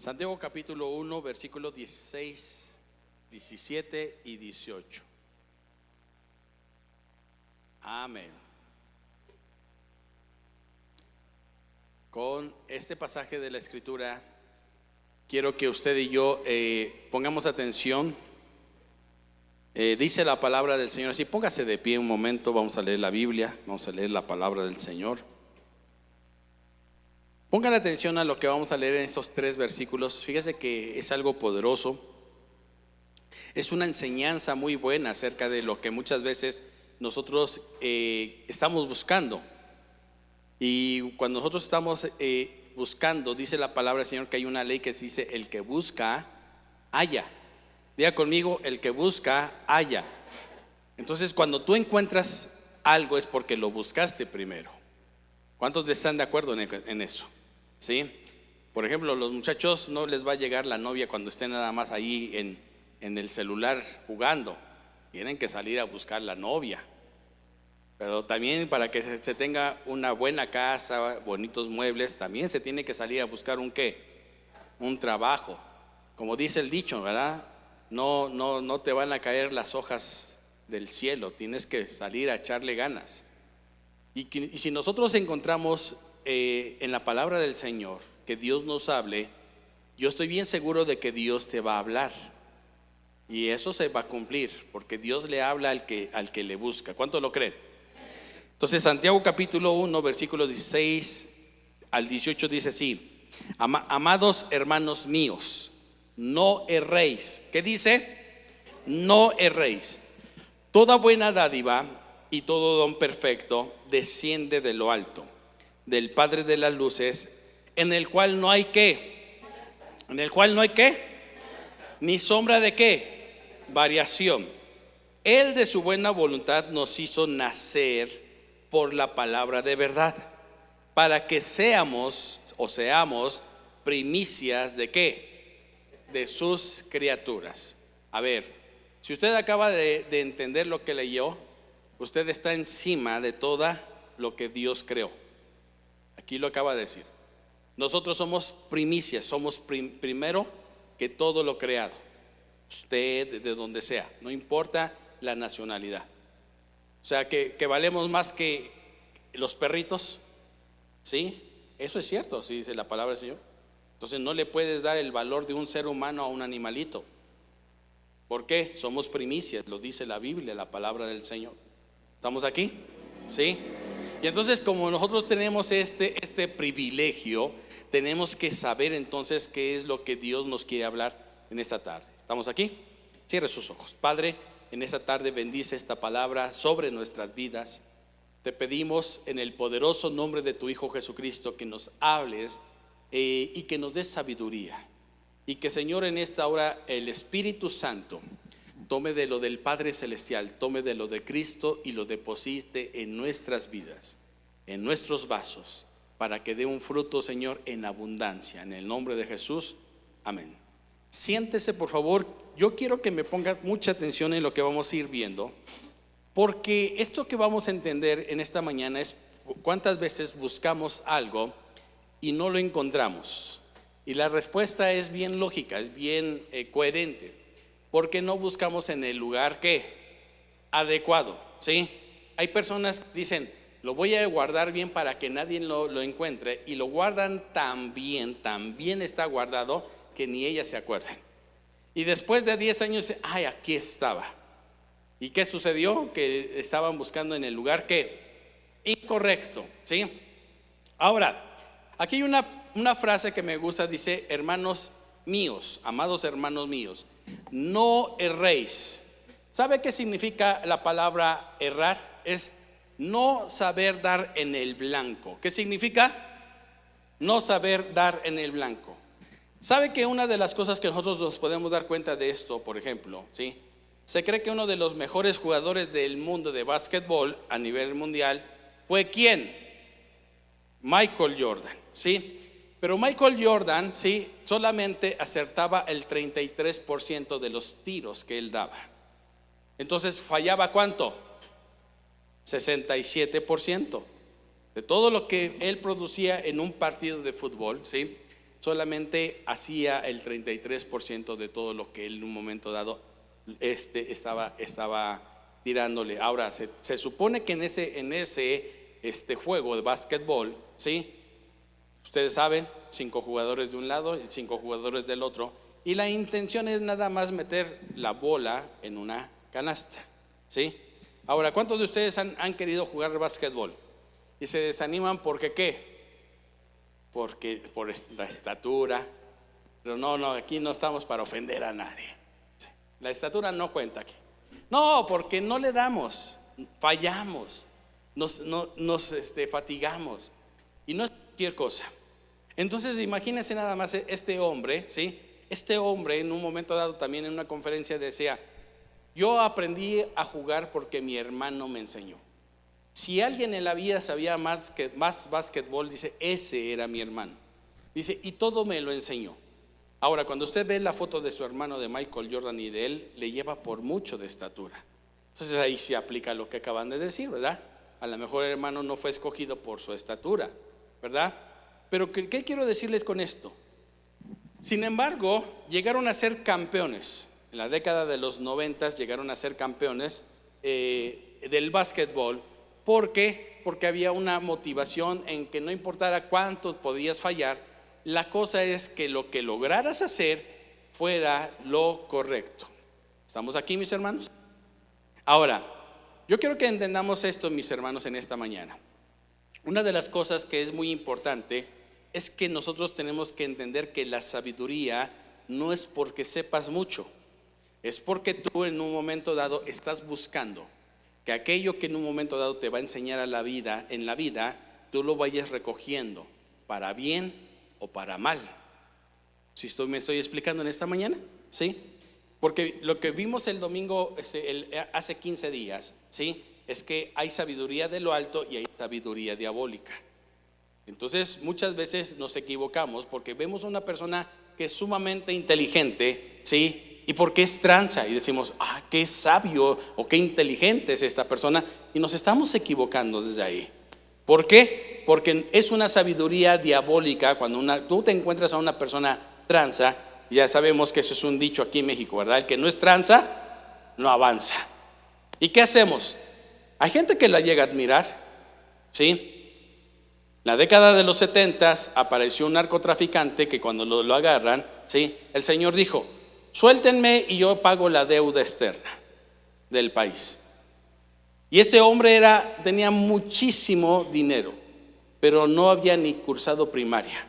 Santiago capítulo 1, versículos 16, 17 y 18. Amén. Con este pasaje de la Escritura quiero que usted y yo pongamos atención. Dice la palabra del Señor así, póngase de pie un momento, vamos a leer la Biblia, vamos a leer la palabra del Señor. Pongan atención a lo que vamos a leer en estos 3 versículos. Fíjese que es algo poderoso. Es una enseñanza muy buena acerca de lo que muchas veces nosotros estamos buscando. Y cuando nosotros estamos buscando, dice la palabra del Señor que hay una ley que dice: el que busca, halla. Diga conmigo: el que busca, halla. Entonces, cuando tú encuentras algo es porque lo buscaste primero. ¿Cuántos están de acuerdo en eso? ¿Sí? Por ejemplo, los muchachos no les va a llegar la novia cuando estén nada más ahí en el celular jugando. Tienen que salir a buscar la novia. Pero también para que se tenga una buena casa, bonitos muebles, también se tiene que salir a buscar un ¿qué? Un trabajo. Como dice el dicho, ¿verdad? No te van a caer las hojas del cielo, tienes que salir a echarle ganas. Y si nosotros encontramos en la palabra del Señor que Dios nos hable, yo estoy bien seguro de que Dios te va a hablar. Y eso se va a cumplir, porque Dios le habla al que le busca. ¿Cuánto lo creen? Entonces Santiago capítulo 1 versículos 16 al 18 dice así: amados hermanos míos, no erréis. ¿Qué dice? No erréis. Toda buena dádiva y todo don perfecto desciende de lo alto, del Padre de las luces, en el cual no hay ¿qué? En el cual no hay ¿qué? Ni sombra de ¿qué? Variación. Él de su buena voluntad nos hizo nacer por la palabra de verdad, para que seamos primicias de ¿qué? De sus criaturas. A ver, si usted acaba de entender lo que leyó, usted está encima de todo lo que Dios creó. Aquí lo acaba de decir. Nosotros somos primicias, somos primero que todo lo creado. Usted, de donde sea, no importa la nacionalidad. O sea, que valemos más que los perritos. ¿Sí? Eso es cierto, sí dice la palabra del Señor. Entonces no le puedes dar el valor de un ser humano a un animalito. ¿Por qué? Somos primicias, lo dice la Biblia, la palabra del Señor. ¿Estamos aquí? ¿Sí? Y entonces, como nosotros tenemos este privilegio, tenemos que saber entonces qué es lo que Dios nos quiere hablar en esta tarde. ¿Estamos aquí? Cierre sus ojos. Padre, en esta tarde bendice esta palabra sobre nuestras vidas. Te pedimos en el poderoso nombre de tu Hijo Jesucristo que nos hables y que nos des sabiduría. Y que, Señor, en esta hora el Espíritu Santo tome de lo del Padre Celestial, tome de lo de Cristo y lo deposite en nuestras vidas, en nuestros vasos, para que dé un fruto, Señor, en abundancia. En el nombre de Jesús, amén. Siéntese, por favor. Yo quiero que me ponga mucha atención en lo que vamos a ir viendo, porque esto que vamos a entender en esta mañana es cuántas veces buscamos algo y no lo encontramos. Y la respuesta es bien lógica, es bien coherente, porque no buscamos en el lugar ¿qué? Adecuado. ¿Sí? Hay personas que dicen: lo voy a guardar bien para que nadie lo encuentre, y lo guardan tan bien está guardado que ni ellas se acuerdan. Y después de 10 años, ay, aquí estaba. ¿Y qué sucedió? Que estaban buscando en el lugar ¿qué? Incorrecto. ¿Sí? Ahora, aquí hay una frase que me gusta, dice: hermanos míos, amados hermanos míos, no erréis. ¿Sabe qué significa la palabra errar? Es no saber dar en el blanco. ¿Qué significa? No saber dar en el blanco. ¿Sabe que una de las cosas que nosotros nos podemos dar cuenta de esto, por ejemplo, ¿sí? Se cree que uno de los mejores jugadores del mundo de básquetbol a nivel mundial fue ¿quién? Michael Jordan, ¿sí? Pero Michael Jordan, ¿sí?, solamente acertaba el 33% de los tiros que él daba. Entonces, ¿fallaba cuánto? 67% de todo lo que él producía en un partido de fútbol, ¿sí? solamente hacía el 33% de todo lo que él en un momento dado estaba tirándole. Ahora, se supone que en ese juego de básquetbol, ¿sí? Ustedes saben, 5 jugadores de un lado y 5 jugadores del otro, y la intención es nada más meter la bola en una canasta, ¿sí? Ahora, ¿cuántos de ustedes han querido jugar básquetbol y se desaniman porque qué? Porque por la estatura. Pero no, aquí no estamos para ofender a nadie. La estatura no cuenta aquí. No, porque no le damos, fallamos, nos fatigamos, y no es cualquier cosa. Entonces imagínense nada más este hombre, ¿sí? Este hombre en un momento dado también en una conferencia decía: yo aprendí a jugar porque mi hermano me enseñó. Si alguien en la vida sabía más básquetbol, dice, ese era mi hermano. Dice, y todo me lo enseñó. Ahora, cuando usted ve la foto de su hermano, de Michael Jordan, y de él, le lleva por mucho de estatura. Entonces ahí se aplica lo que acaban de decir, ¿verdad? A lo mejor el hermano no fue escogido por su estatura, ¿verdad? Pero ¿qué quiero decirles con esto? Sin embargo, llegaron a ser campeones. En la década de los 90 llegaron a ser campeones del básquetbol. ¿Por qué? Porque había una motivación en que no importara cuántos podías fallar, la cosa es que lo que lograras hacer fuera lo correcto. ¿Estamos aquí, mis hermanos? Ahora, yo quiero que entendamos esto, mis hermanos, en esta mañana. Una de las cosas que es muy importante es que nosotros tenemos que entender que la sabiduría no es porque sepas mucho, es porque tú en un momento dado estás buscando que aquello que en un momento dado te va a enseñar en la vida, tú lo vayas recogiendo para bien o para mal. ¿Sí me estoy explicando en esta mañana? ¿Sí? Porque lo que vimos el domingo hace 15 días, ¿sí? Es que hay sabiduría de lo alto y hay sabiduría diabólica. Entonces muchas veces nos equivocamos porque vemos a una persona que es sumamente inteligente, ¿sí? Y porque es tranza y decimos, qué sabio o qué inteligente es esta persona, y nos estamos equivocando desde ahí. ¿Por qué? Porque es una sabiduría diabólica. Cuando tú te encuentras a una persona tranza, ya sabemos que eso es un dicho aquí en México, ¿verdad? El que no es tranza, no avanza. ¿Y qué hacemos? Hay gente que la llega a admirar, ¿sí? La década de los 70 apareció un narcotraficante que cuando lo agarran, ¿sí? El señor dijo, suéltenme y yo pago la deuda externa del país. Y este hombre tenía muchísimo dinero, pero no había ni cursado primaria.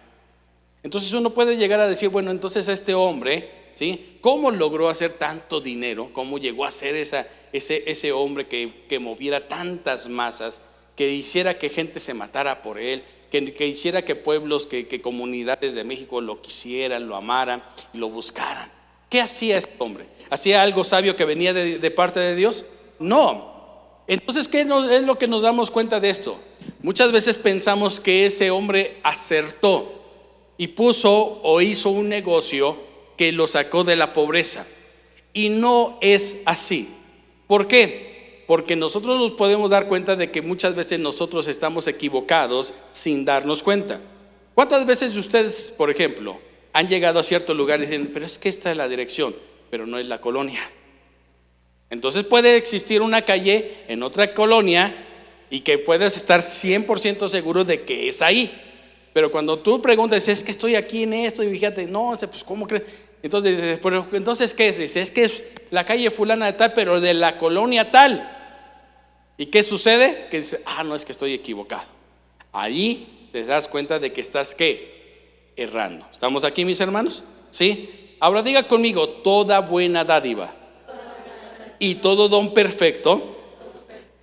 Entonces uno puede llegar a decir, bueno, entonces este hombre, ¿sí? ¿Cómo logró hacer tanto dinero? ¿Cómo llegó a ser ese hombre que moviera tantas masas, que hiciera que gente se matara por él, que hiciera que pueblos, que comunidades de México lo quisieran, lo amaran y lo buscaran? ¿Qué hacía este hombre? ¿Hacía algo sabio que venía de parte de Dios? No. Entonces, ¿qué es lo que nos damos cuenta de esto? Muchas veces pensamos que ese hombre acertó y puso o hizo un negocio que lo sacó de la pobreza. Y no es así. ¿Por qué? Porque nosotros nos podemos dar cuenta de que muchas veces nosotros estamos equivocados sin darnos cuenta. ¿Cuántas veces ustedes, por ejemplo, han llegado a cierto lugar y dicen, pero es que esta es la dirección, pero no es la colonia? Entonces puede existir una calle en otra colonia y que puedes estar 100% seguro de que es ahí. Pero cuando tú preguntas, es que estoy aquí en esto, y fíjate, no, pues ¿cómo crees? Entonces dices, pero entonces ¿qué es? Dice, es que es la calle fulana de tal, pero de la colonia tal. ¿Y qué sucede? Que dice, no, es que estoy equivocado. Allí te das cuenta de que estás, ¿qué? Errando. ¿Estamos aquí, mis hermanos? ¿Sí? Ahora diga conmigo, toda buena dádiva y todo don perfecto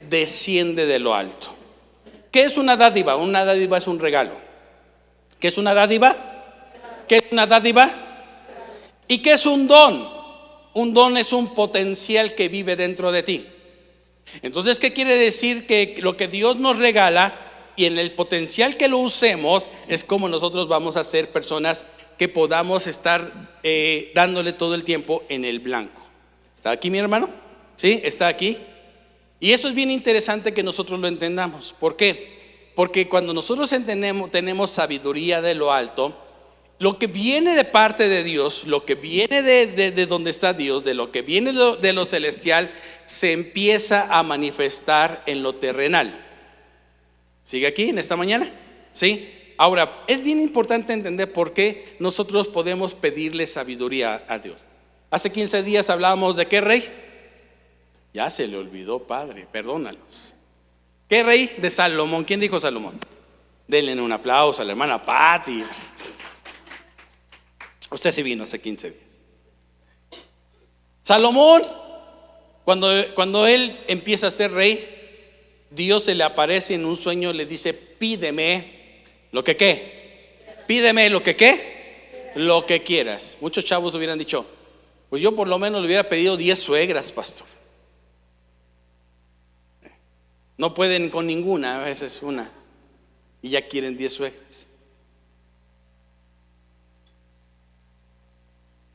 desciende de lo alto. ¿Qué es una dádiva? Una dádiva es un regalo. ¿Qué es una dádiva? ¿Qué es una dádiva? ¿Y qué es un don? Un don es un potencial que vive dentro de ti. Entonces, ¿qué quiere decir? Que lo que Dios nos regala y en el potencial que lo usemos es como nosotros vamos a ser personas que podamos estar dándole todo el tiempo en el blanco. ¿Está aquí, mi hermano? ¿Sí? ¿Está aquí? Y esto es bien interesante que nosotros lo entendamos. ¿Por qué? Porque cuando nosotros tenemos sabiduría de lo alto, lo que viene de parte de Dios, lo que viene de donde está Dios, de lo que viene de lo celestial, se empieza a manifestar en lo terrenal. ¿Sigue aquí en esta mañana? ¿Sí? Ahora, es bien importante entender por qué nosotros podemos pedirle sabiduría a Dios. Hace 15 días hablábamos de qué rey. Ya se le olvidó, padre, perdónalos. ¿Qué rey? De Salomón. ¿Quién dijo Salomón? Denle un aplauso a la hermana Patti. Usted sí vino hace 15 días. Salomón, cuando él empieza a ser rey, Dios se le aparece en un sueño, le dice: pídeme lo que qué. Pídeme lo que qué. Lo que quieras. Muchos chavos hubieran dicho: pues yo por lo menos le hubiera pedido 10 suegras, pastor. No pueden con ninguna, a veces una, y ya quieren 10 suegras.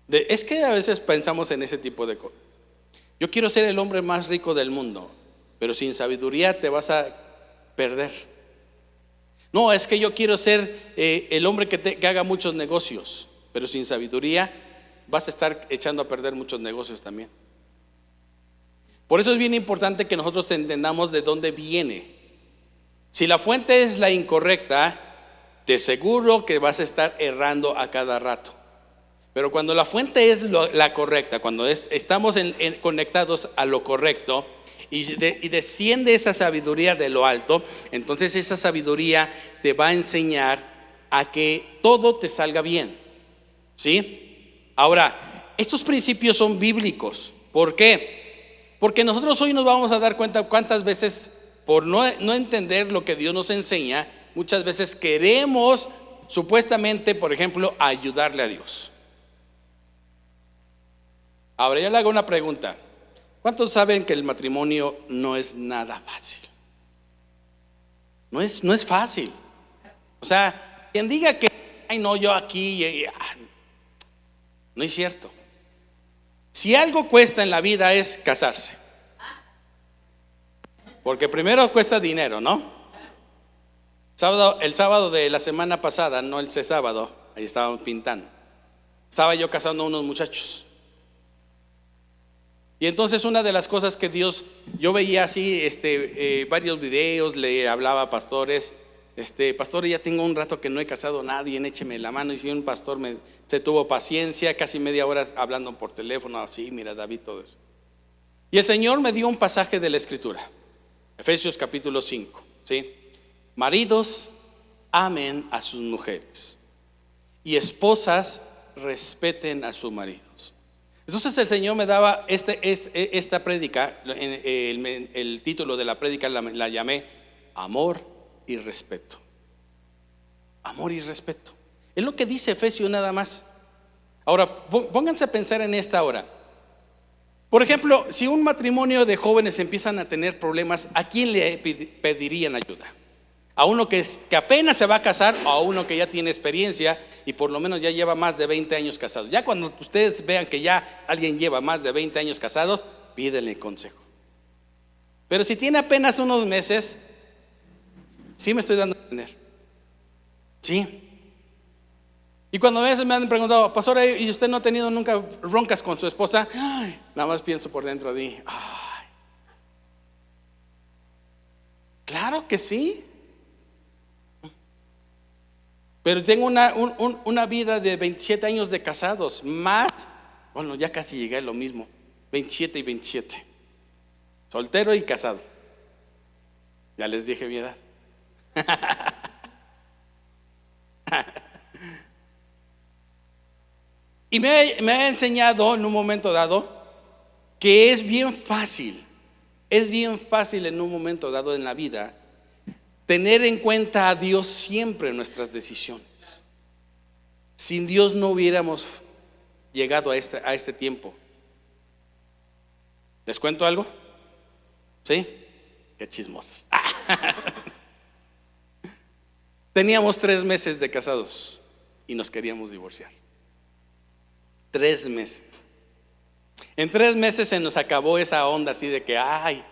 Es que a veces pensamos en ese tipo de cosas. Yo quiero ser el hombre más rico del mundo, pero sin sabiduría te vas a perder. No, es que yo quiero ser el hombre que haga muchos negocios, pero sin sabiduría vas a estar echando a perder muchos negocios también. Por eso es bien importante que nosotros entendamos de dónde viene. Si la fuente es la incorrecta, te aseguro que vas a estar errando a cada rato. Pero cuando la fuente es la correcta, cuando estamos conectados a lo correcto y desciende esa sabiduría de lo alto, entonces esa sabiduría te va a enseñar a que todo te salga bien. ¿Sí? Ahora, estos principios son bíblicos. ¿Por qué? Porque nosotros hoy nos vamos a dar cuenta cuántas veces, por no entender lo que Dios nos enseña, muchas veces queremos supuestamente, por ejemplo, ayudarle a Dios. Ahora yo le hago una pregunta: ¿cuántos saben que el matrimonio no es nada fácil? No es fácil. O sea, quien diga que ay no, yo aquí no es cierto. Si algo cuesta en la vida es casarse, porque primero cuesta dinero, ¿no? El sábado de la semana pasada, no el sábado, ahí estábamos pintando. Estaba yo casando a unos muchachos. Y entonces una de las cosas que yo veía así, varios videos, le hablaba a pastores, pastor, ya tengo un rato que no he casado a nadie, écheme la mano. Y si un pastor se tuvo paciencia, casi media hora hablando por teléfono, así, mira David, todo eso. Y el Señor me dio un pasaje de la Escritura, Efesios capítulo 5, ¿sí? Maridos, amen a sus mujeres, y esposas, respeten a sus maridos. Entonces el Señor me daba esta prédica, el título de la prédica la llamé Amor y Respeto. Amor y respeto. Es lo que dice Efesios nada más. Ahora, pónganse a pensar en esta hora. Por ejemplo, si un matrimonio de jóvenes empiezan a tener problemas, ¿a quién le pedirían ayuda? ¿A uno que apenas se va a casar o a uno que ya tiene experiencia y por lo menos ya lleva más de 20 años casados? Ya cuando ustedes vean que ya alguien lleva más de 20 años casados, pídele consejo. Pero si tiene apenas unos meses, sí me estoy dando a entender. Sí. Y cuando a veces me han preguntado: pastor, ¿y usted no ha tenido nunca broncas con su esposa? Ay, nada más pienso por dentro de ay, claro que sí. Pero tengo una vida de 27 años de casados, más, bueno, ya casi llegué a lo mismo, 27 y 27, soltero y casado. Ya les dije mi edad. Y me ha enseñado en un momento dado que es bien fácil en un momento dado en la vida tener en cuenta a Dios siempre en nuestras decisiones. Sin Dios no hubiéramos llegado a este tiempo. ¿Les cuento algo? ¿Sí? Qué chismosos. Teníamos 3 meses de casados y nos queríamos divorciar. 3 meses. En 3 meses se nos acabó esa onda así de que ay.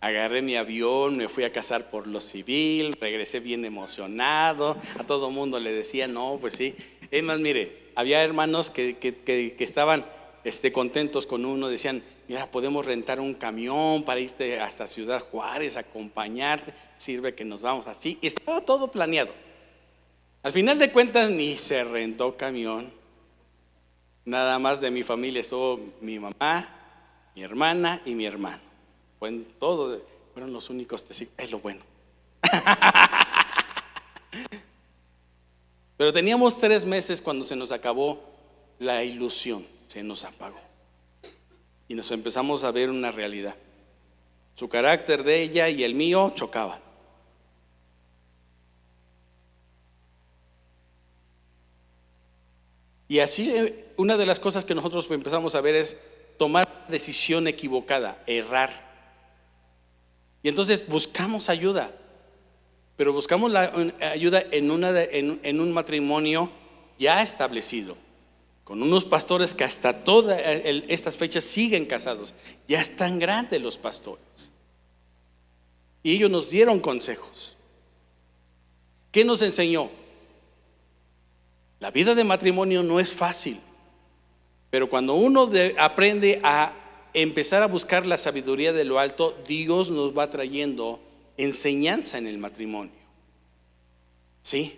Agarré mi avión, me fui a casar por lo civil, regresé bien emocionado. A todo mundo le decía, no, pues sí. Es más, mire, había hermanos que estaban contentos con uno. Decían, mira, podemos rentar un camión para irte hasta Ciudad Juárez, acompañarte. Sirve que nos vamos así. Estaba todo planeado. Al final de cuentas, ni se rentó camión. Nada más de mi familia estuvo mi mamá, mi hermana y mi hermano. Fueron los únicos testigos. Es lo bueno. Pero teníamos 3 meses cuando se nos acabó la ilusión, se nos apagó. Y nos empezamos a ver una realidad. Su carácter de ella y el mío chocaban. Y así una de las cosas que nosotros empezamos a ver es tomar decisión equivocada, errar. Y entonces buscamos ayuda, pero buscamos la ayuda en un matrimonio ya establecido, con unos pastores que hasta todas estas fechas siguen casados. Ya están grandes los pastores. Y ellos nos dieron consejos. ¿Qué nos enseñó? La vida de matrimonio no es fácil, pero cuando uno aprende a empezar a buscar la sabiduría de lo alto, Dios nos va trayendo enseñanza en el matrimonio. ¿Sí?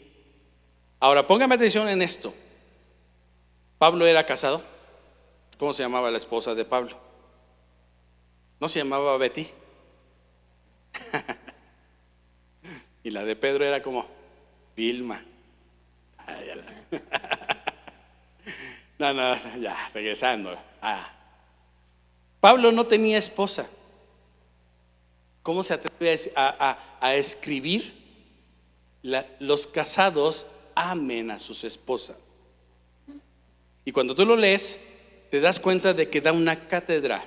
Ahora póngame atención en esto. Pablo era casado. ¿Cómo se llamaba la esposa de Pablo? ¿No se llamaba Betty? Y la de Pedro era como Vilma. No, ya, regresando. Pablo no tenía esposa. ¿Cómo se atreve a escribir? Los casados amen a sus esposas. Y cuando tú lo lees, te das cuenta de que da una cátedra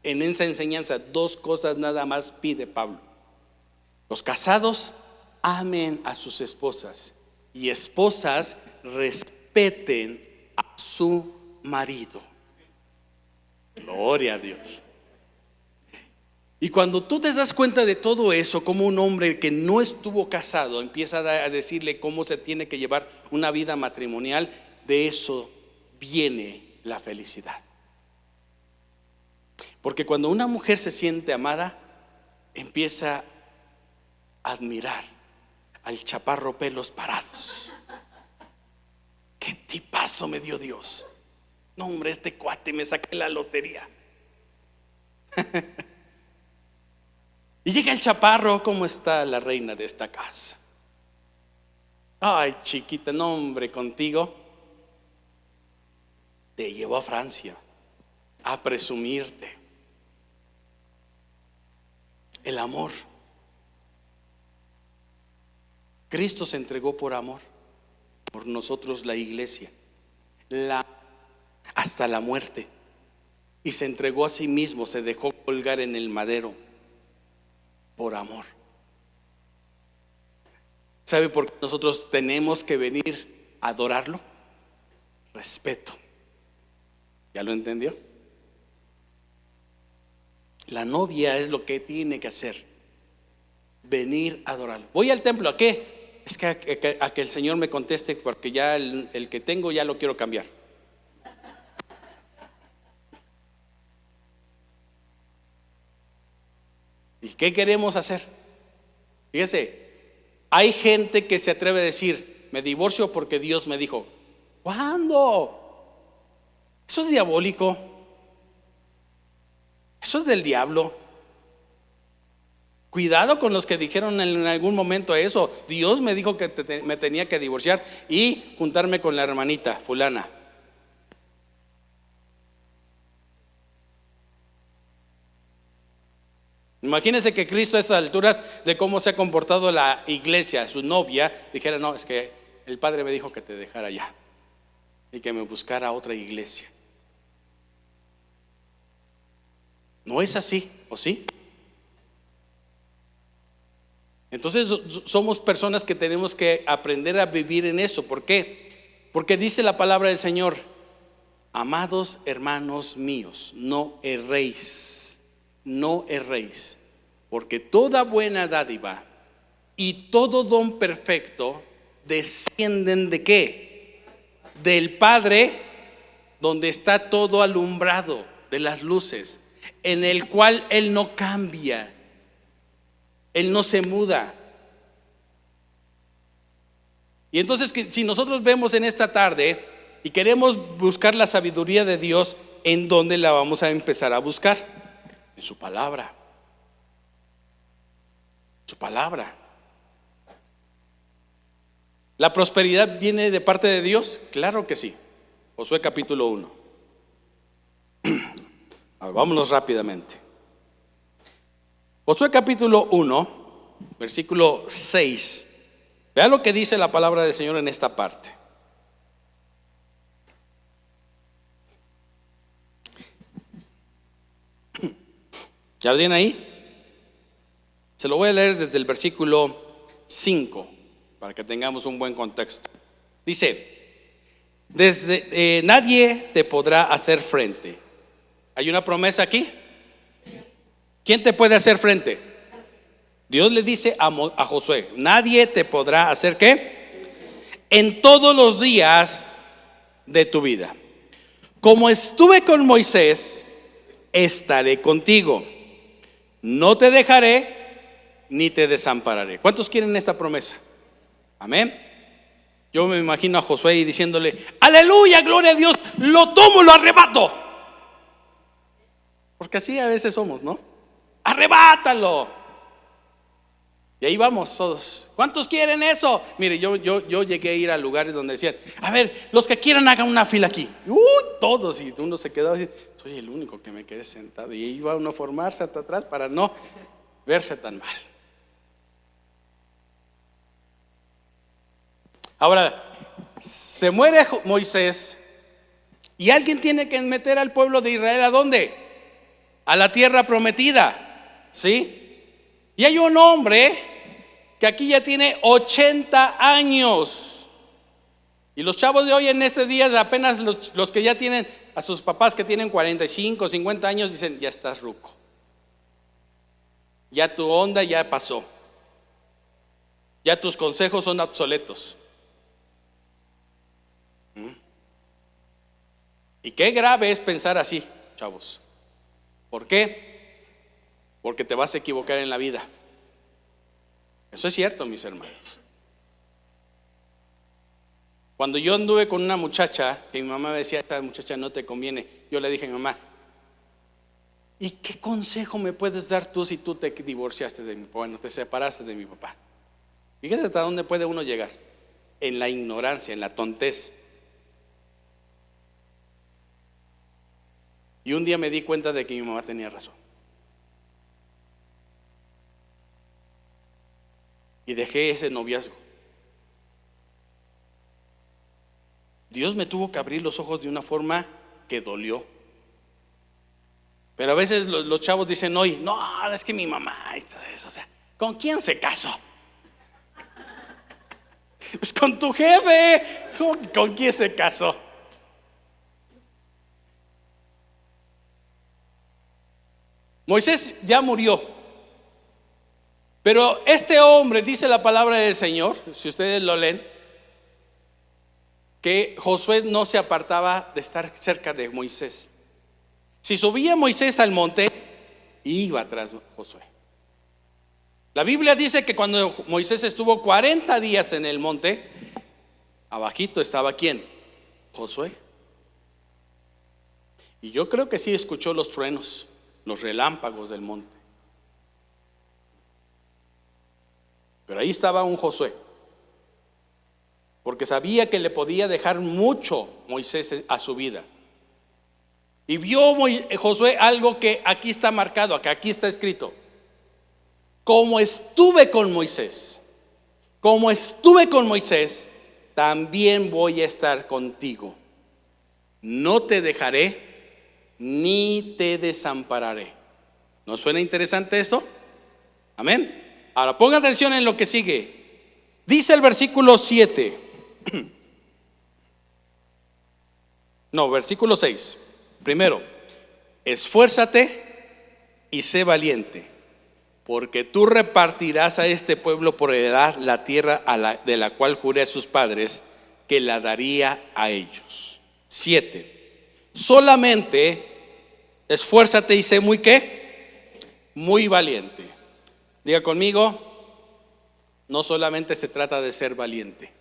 en esa enseñanza. 2 cosas nada más pide Pablo: los casados amen a sus esposas, y esposas respeten a su marido. Gloria a Dios. Y cuando tú te das cuenta de todo eso, como un hombre que no estuvo casado empieza a decirle cómo se tiene que llevar una vida matrimonial, de eso viene la felicidad. Porque cuando una mujer se siente amada, empieza a admirar al chaparro pelos parados. ¿Qué tipazo me dio Dios? No, hombre, este cuate me saqué la lotería. Y llega el chaparro: ¿cómo está la reina de esta casa? Ay, chiquita, no, hombre, contigo te llevo a Francia a presumirte. El amor. Cristo se entregó por amor, por nosotros, la iglesia, hasta la muerte, y se entregó a sí mismo, se dejó colgar en el madero por amor. ¿Sabe por qué nosotros tenemos que venir a adorarlo? Respeto. ¿Ya lo entendió? La novia es lo que tiene que hacer: venir a adorarlo. Voy al templo, ¿a qué? Es que a que el Señor me conteste, porque ya el que tengo ya lo quiero cambiar. ¿Y qué queremos hacer? Fíjese, hay gente que se atreve a decir: me divorcio porque Dios me dijo. ¿Cuándo? Eso es diabólico. Eso es del diablo. Cuidado con los que dijeron en algún momento eso: Dios me dijo que me tenía que divorciar y juntarme con la hermanita fulana. Imagínense que Cristo a esas alturas de cómo se ha comportado la iglesia, su novia, dijera: no, es que el Padre me dijo que te dejara ya y que me buscara otra iglesia. No es así, ¿o sí? Entonces somos personas que tenemos que aprender a vivir en eso. ¿Por qué? Porque dice la palabra del Señor: amados hermanos míos, no erréis. No erréis. Porque toda buena dádiva y todo don perfecto descienden ¿de qué? Del Padre, donde está todo alumbrado de las luces, en el cual Él no cambia, Él no se muda. Y entonces, si nosotros vemos en esta tarde y queremos buscar la sabiduría de Dios, ¿en dónde la vamos a empezar a buscar? En su palabra. Su palabra. ¿La prosperidad viene de parte de Dios? Claro que sí. Josué capítulo 1. Vámonos rápidamente. Josué capítulo 1, versículo 6. Vea lo que dice la palabra del Señor en esta parte. ¿Ya lo tienen ahí? Se lo voy a leer desde el versículo 5 para que tengamos un buen contexto. Dice: nadie te podrá hacer frente. ¿Hay una promesa aquí? ¿Quién te puede hacer frente? Dios le dice a Josué: nadie te podrá hacer ¿qué? En todos los días de tu vida. Como estuve con Moisés, estaré contigo. No te dejaré ni te desampararé. ¿Cuántos quieren esta promesa? Amén. Yo me imagino a Josué diciéndole: aleluya, gloria a Dios, lo tomo, lo arrebato. Porque así a veces somos, ¿no? Arrebátalo. Y ahí vamos todos. ¿Cuántos quieren eso? Mire, yo llegué a ir a lugares donde decían: a ver, los que quieran hagan una fila aquí. Todos. Y uno se quedaba así: soy el único que me quedé sentado. Y iba uno a formarse hasta atrás para no verse tan mal. Ahora, se muere Moisés y alguien tiene que meter al pueblo de Israel ¿a dónde? A la tierra prometida, ¿sí? Y hay un hombre que aquí ya tiene 80 años. Y los chavos de hoy en este día, apenas los que ya tienen a sus papás que tienen 45, 50 años, dicen: ya estás ruco. Ya tu onda ya pasó. Ya tus consejos son obsoletos. Y qué grave es pensar así, chavos. ¿Por qué? Porque te vas a equivocar en la vida. Eso es cierto, mis hermanos. Cuando yo anduve con una muchacha, que mi mamá me decía: esta muchacha no te conviene, yo le dije a mi mamá: ¿y qué consejo me puedes dar tú si tú te divorciaste de mi papá? Bueno, te separaste de mi papá. Fíjese hasta dónde puede uno llegar. En la ignorancia, en la tontez. Y un día me di cuenta de que mi mamá tenía razón. Y dejé ese noviazgo. Dios me tuvo que abrir los ojos de una forma que dolió. Pero a veces los chavos dicen hoy: no, es que mi mamá y todo eso. O sea, ¿con quién se casó? Pues con tu jefe. ¿Con quién se casó? Moisés ya murió. Pero este hombre, dice la palabra del Señor, si ustedes lo leen, que Josué no se apartaba de estar cerca de Moisés. Si subía Moisés al monte, iba tras Josué. La Biblia dice que cuando Moisés estuvo 40 días en el monte, abajito estaba ¿quién? Josué. Y yo creo que sí escuchó los truenos, los relámpagos del monte. Pero ahí estaba un Josué, porque sabía que le podía dejar mucho Moisés a su vida. Y vio Josué algo que aquí está marcado, que aquí está escrito: como estuve con Moisés, también voy a estar contigo. No te dejaré ni te desampararé. ¿No suena interesante esto? Amén. Ahora ponga atención en lo que sigue. Dice el versículo 7. No, versículo 6. Primero: esfuérzate y sé valiente. porque tú repartirás a este pueblo por heredad la tierra de la cual juré a sus padres que la daría a ellos. 7. Solamente esfuérzate y sé muy ¿qué? Muy valiente. Diga conmigo, no solamente se trata de ser valiente.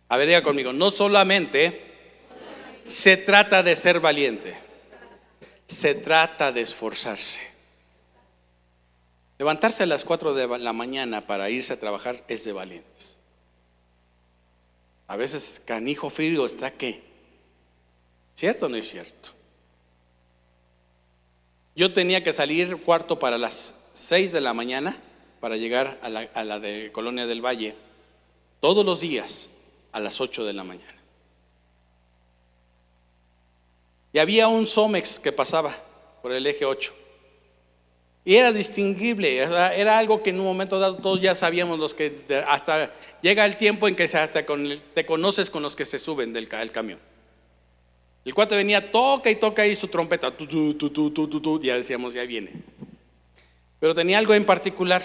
A ver, diga conmigo, no solamente se trata de ser valiente, se trata de esforzarse. Levantarse a las 4 de la mañana para irse a trabajar es de valientes. A veces canijo frío está ¿qué? ¿Cierto o no es cierto? Yo tenía que salir cuarto para las 6 de la mañana para llegar a la de Colonia del Valle todos los días a las 8 de la mañana. Y había un Somex que pasaba por el eje 8. Y era distinguible, era algo que en un momento dado todos ya sabíamos, los que hasta llega el tiempo en que hasta te conoces con los que se suben del camión. El cuate venía, toca y toca ahí su trompeta, ya decíamos, ya viene. Pero tenía algo en particular.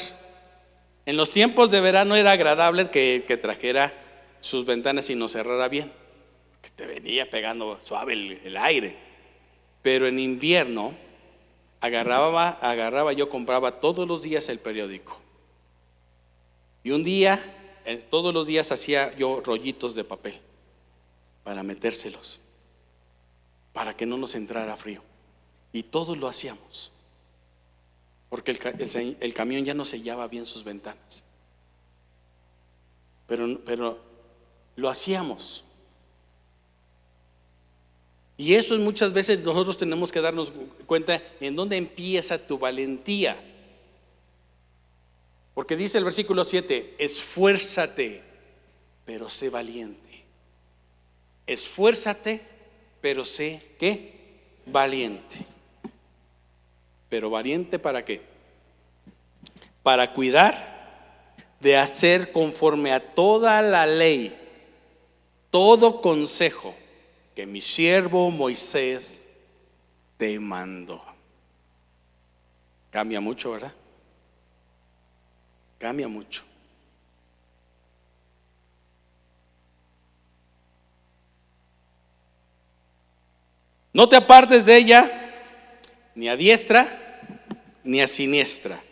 En los tiempos de verano era agradable que trajera sus ventanas y no cerrara bien, que te venía pegando suave el aire. Pero en invierno agarraba, yo compraba todos los días el periódico. Y un día, todos los días hacía yo rollitos de papel para metérselos, para que no nos entrara frío. Y todos lo hacíamos, porque el camión ya no sellaba bien sus ventanas. Pero lo hacíamos. Y eso muchas veces nosotros tenemos que darnos cuenta en dónde empieza tu valentía. Porque dice el versículo 7, esfuérzate, pero sé valiente. Esfuérzate, pero sé ¿qué? Valiente. Pero valiente ¿para qué? Para cuidar de hacer conforme a toda la ley, todo consejo que mi siervo Moisés te mandó. Cambia mucho, ¿verdad? Cambia mucho. No te apartes de ella, ni a diestra, ni a siniestra,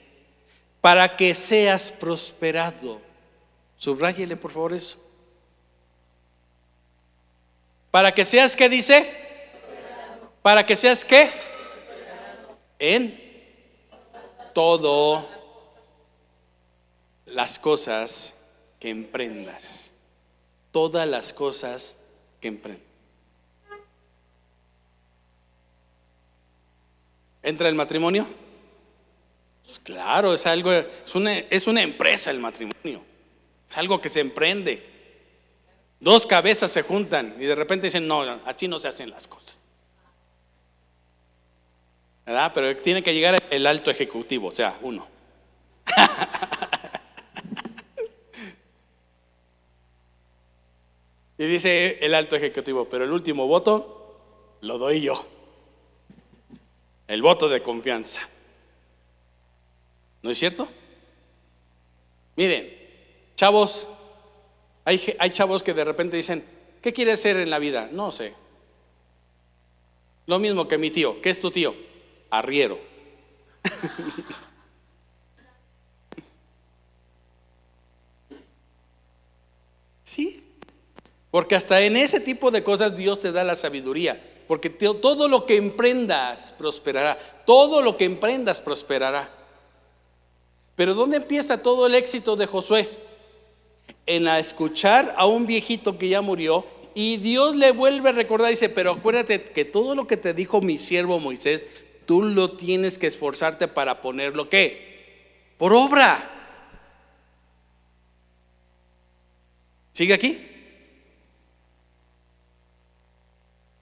para que seas prosperado. Subráyele por favor eso. Para que seas, ¿qué dice? Para que seas, ¿qué? En todo las cosas que emprendas. Todas las cosas que emprendas. ¿Entra el matrimonio? Pues claro, es algo, es una empresa el matrimonio. Es algo que se emprende. Dos cabezas se juntan y de repente dicen, no, así no se hacen las cosas, ¿verdad? Pero tiene que llegar el alto ejecutivo, o sea, uno. Y dice el alto ejecutivo, pero el último voto lo doy yo. El voto de confianza. ¿No es cierto? Miren, chavos, hay chavos que de repente dicen, ¿qué quieres ser en la vida? No sé. Lo mismo que mi tío. ¿Qué es tu tío? Arriero. Sí. Porque hasta en ese tipo de cosas Dios te da la sabiduría. Porque todo lo que emprendas prosperará. Todo lo que emprendas prosperará. Pero ¿dónde empieza todo el éxito de Josué? En escuchar a un viejito que ya murió y Dios le vuelve a recordar, dice, pero acuérdate que todo lo que te dijo mi siervo Moisés, tú lo tienes que esforzarte para ponerlo ¿qué? Por obra. ¿Sigue aquí?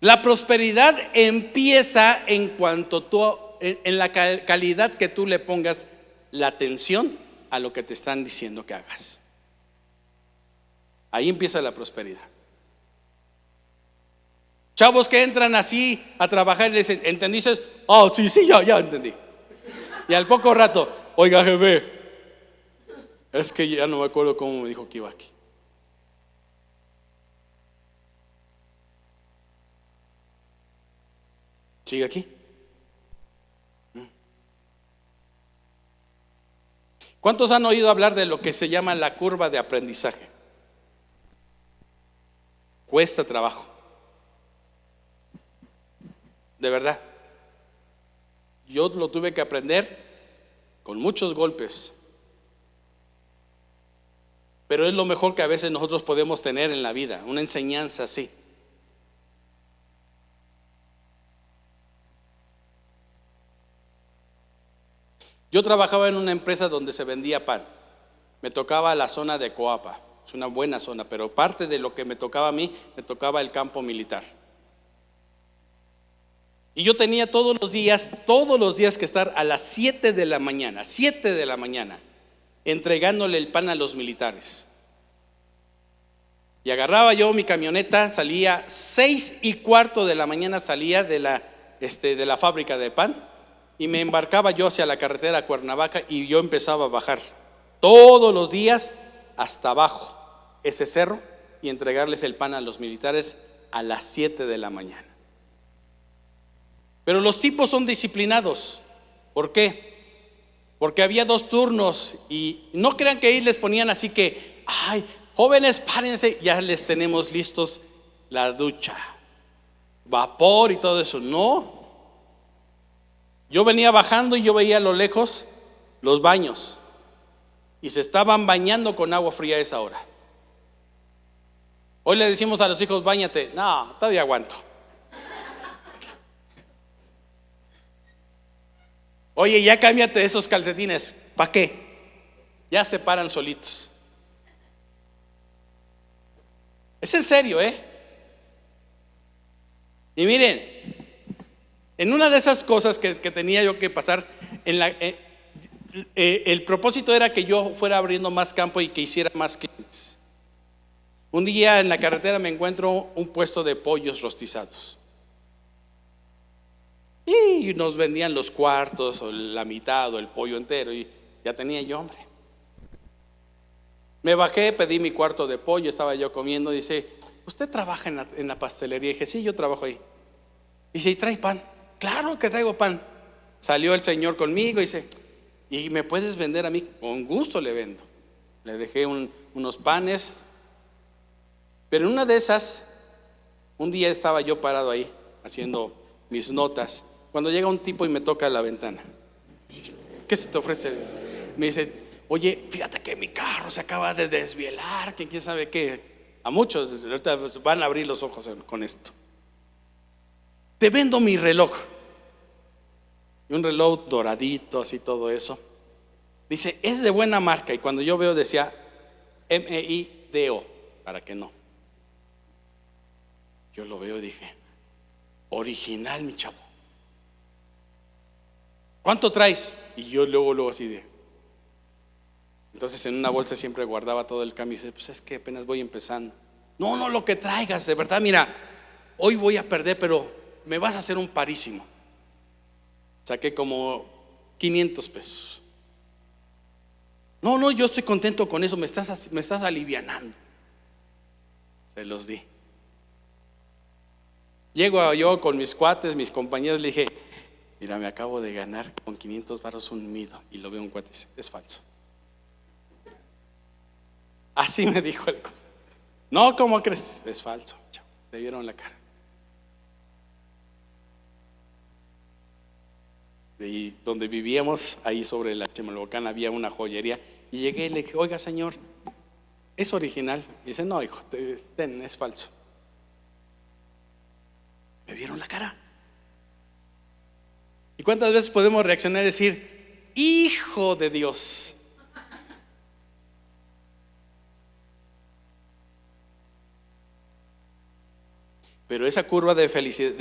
La prosperidad empieza en cuanto en la calidad que tú le pongas la atención a lo que te están diciendo que hagas. Ahí empieza la prosperidad. Chavos que entran así a trabajar y les dicen, ¿entendiste? Oh, sí, ya entendí. Y al poco rato, Oiga, jefe, es que ya no me acuerdo cómo me dijo que iba aquí. ¿Sigue aquí? ¿Cuántos han oído hablar de lo que se llama la curva de aprendizaje? Cuesta trabajo, de verdad. Yo lo tuve que aprender con muchos golpes, pero es lo mejor que a veces nosotros podemos tener en la vida, una enseñanza así. Yo trabajaba en una empresa donde se vendía pan. Me tocaba la zona de Coapa, es una buena zona, pero parte de lo que me tocaba a mí, me tocaba el campo militar. Y yo tenía todos los días que estar a las 7 de la mañana, entregándole el pan a los militares. Y agarraba yo mi camioneta, salía 6:15 de la mañana, salía de la fábrica de pan y me embarcaba yo hacia la carretera a Cuernavaca y yo empezaba a bajar todos los días hasta abajo ese cerro y entregarles el pan a los militares a las 7 de la mañana. Pero los tipos son disciplinados. ¿Por qué? Porque había 2 turnos y no crean que ahí les ponían así que, ay, jóvenes, párense, ya les tenemos listos la ducha, vapor y todo eso. No. Yo venía bajando y yo veía a lo lejos los baños y se estaban bañando con agua fría a esa hora. Hoy le decimos a los hijos, báñate. No, todavía aguanto. Oye, ya cámbiate esos calcetines. ¿Para qué? Ya se paran solitos. Es en serio, ¿eh? Y miren, en una de esas cosas que tenía yo que pasar, el propósito era que yo fuera abriendo más campo y que hiciera más clientes. Un día en la carretera me encuentro un puesto de pollos rostizados. Y nos vendían los cuartos, o la mitad, o el pollo entero, y ya tenía yo hambre. Me bajé, pedí mi cuarto de pollo, estaba yo comiendo, dice, ¿usted trabaja en la pastelería? Y dije, sí, yo trabajo ahí. Dice, ¿y trae pan? Claro que traigo pan. Salió el señor conmigo y dice, ¿y me puedes vender a mí? Con gusto le vendo. Le dejé unos panes. Pero en una de esas, un día estaba yo parado ahí, haciendo mis notas, cuando llega un tipo y me toca la ventana. ¿Qué se te ofrece? Me dice, oye, fíjate que mi carro se acaba de desvielar, que quién sabe qué. A muchos ahorita van a abrir los ojos con esto. Te vendo mi reloj. Y un reloj doradito, así todo eso. Dice, es de buena marca. Y cuando yo veo decía MEIDO, para que no. Yo lo veo y dije, original, mi chavo. ¿Cuánto traes? Y yo luego así de. Entonces en una bolsa siempre guardaba todo el cambio y dice, pues es que apenas voy empezando. No, lo que traigas, de verdad, mira, hoy voy a perder, pero me vas a hacer un parísimo. Saqué como 500 pesos. No, yo estoy contento con eso, me estás alivianando. Se los di. Llego yo con mis cuates, mis compañeros, le dije, mira, me acabo de ganar con 500 varos un mido. Y lo veo un cuate y dice, es falso. Así me dijo el cuate. No, ¿cómo crees? Es falso. Le vieron la cara. Y donde vivíamos, ahí sobre la Chimalhuacán, había una joyería. Y llegué y le dije, oiga, señor, ¿es original? Y dice, no, hijo, es falso. Me vieron la cara. ¿Y cuántas veces podemos reaccionar y decir, hijo de Dios? Pero esa curva de felicidad,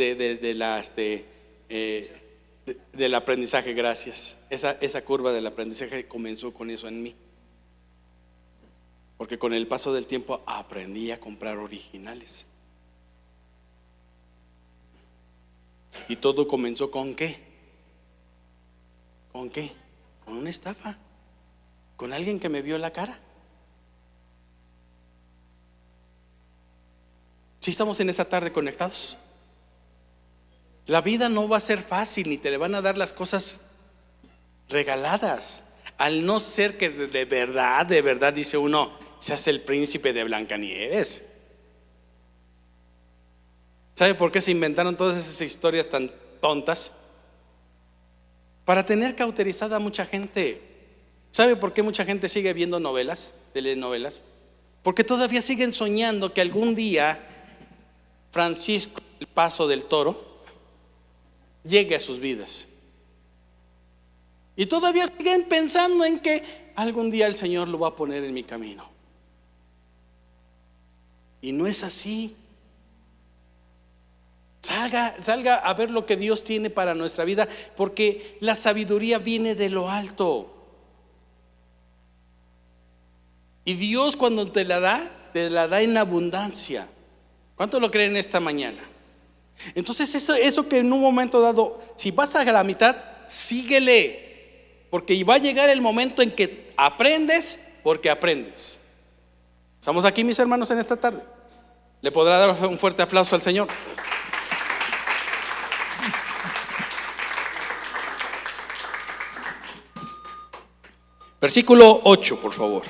del aprendizaje, gracias. Esa curva del aprendizaje comenzó con eso en mí. Porque con el paso del tiempo aprendí a comprar originales. ¿Y todo comenzó con qué? ¿Con qué? con una estafa, con alguien que me vio la cara. ¿Sí estamos en esta tarde conectados? La vida no va a ser fácil, ni te le van a dar las cosas regaladas, al no ser que de verdad, dice uno, seas el príncipe de Blancanieves. ¿Sabe por qué se inventaron todas esas historias tan tontas? Para tener cauterizada a mucha gente. ¿Sabe por qué mucha gente sigue viendo novelas, telenovelas? Porque todavía siguen soñando que algún día Francisco, el Paso del Toro, llegue a sus vidas. Y todavía siguen pensando en que algún día el Señor lo va a poner en mi camino. Y no es así. Salga a ver lo que Dios tiene para nuestra vida, porque la sabiduría viene de lo alto. Y Dios, cuando te la da en abundancia. ¿Cuánto lo creen esta mañana? Entonces eso que en un momento dado, si vas a la mitad, síguele, porque va a llegar el momento en que aprendes, porque aprendes. ¿Estamos aquí, mis hermanos, en esta tarde? ¿Le podrá dar un fuerte aplauso al Señor? Versículo 8, por favor.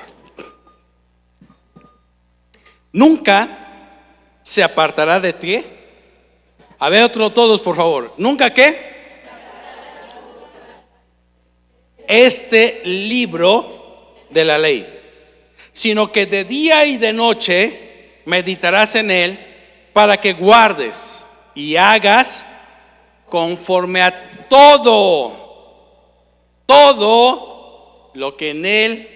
Nunca se apartará de ti. A ver, todos, por favor. ¿Nunca qué? Este libro de la ley, sino que de día y de noche meditarás en él, para que guardes y hagas conforme a todo lo que en él,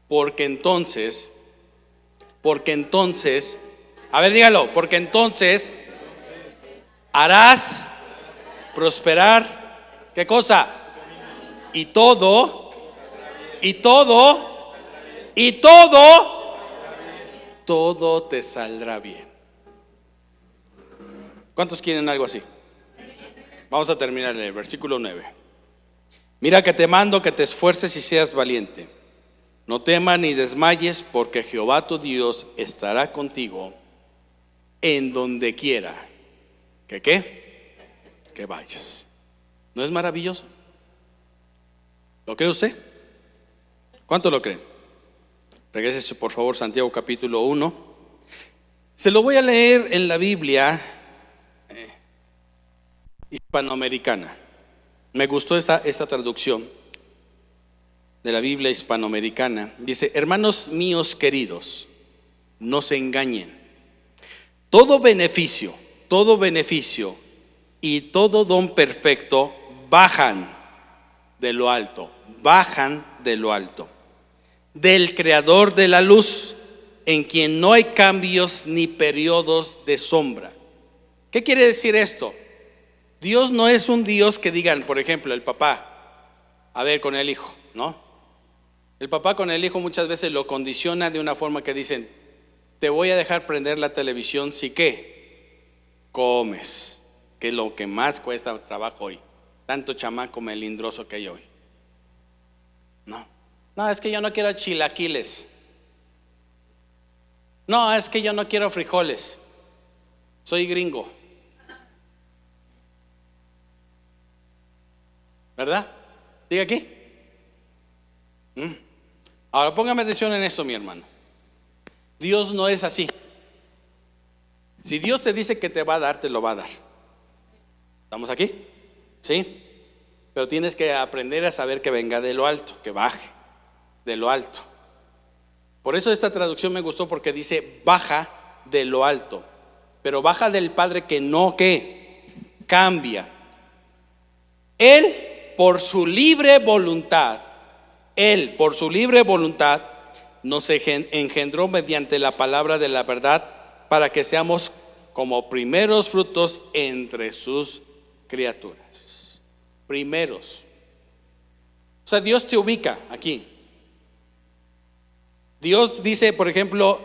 porque entonces, a ver, dígalo, porque entonces harás prosperar, ¿qué cosa? Y todo te saldrá bien. ¿Cuántos quieren algo así? Vamos a terminar en el versículo 9. Mira que te mando que te esfuerces y seas valiente. No temas ni desmayes, porque Jehová tu Dios estará contigo en donde quiera que vayas. ¿No es maravilloso? ¿Lo cree usted? ¿Cuánto lo creen? Regrese por favor Santiago capítulo 1. Se lo voy a leer en la Biblia hispanoamericana. Me gustó esta traducción de la Biblia hispanoamericana. Dice: hermanos míos queridos, no se engañen. Todo beneficio y todo don perfecto bajan de lo alto, del Creador de la luz, en quien no hay cambios ni periodos de sombra. ¿Qué quiere decir esto? Dios no es un Dios que digan, por ejemplo, el papá, a ver, con el hijo, ¿no? El papá con el hijo muchas veces lo condiciona de una forma que dicen: te voy a dejar prender la televisión si ¿qué? Comes, que es lo que más cuesta trabajo hoy. Tanto chamaco melindroso que hay hoy. No, es que yo no quiero chilaquiles. No, es que yo no quiero frijoles. Soy gringo. ¿Verdad? Diga aquí. Ahora póngame atención en esto, mi hermano. Dios no es así. Si Dios te dice que te va a dar, te lo va a dar. ¿Estamos aquí? Sí. Pero tienes que aprender a saber que venga de lo alto, que baje de lo alto. Por eso esta traducción me gustó, porque dice baja de lo alto, pero baja del Padre que no cambia. Él por su libre voluntad nos engendró mediante la palabra de la verdad, para que seamos como primeros frutos entre sus criaturas. Primeros. O sea, Dios te ubica aquí. Dios dice, por ejemplo,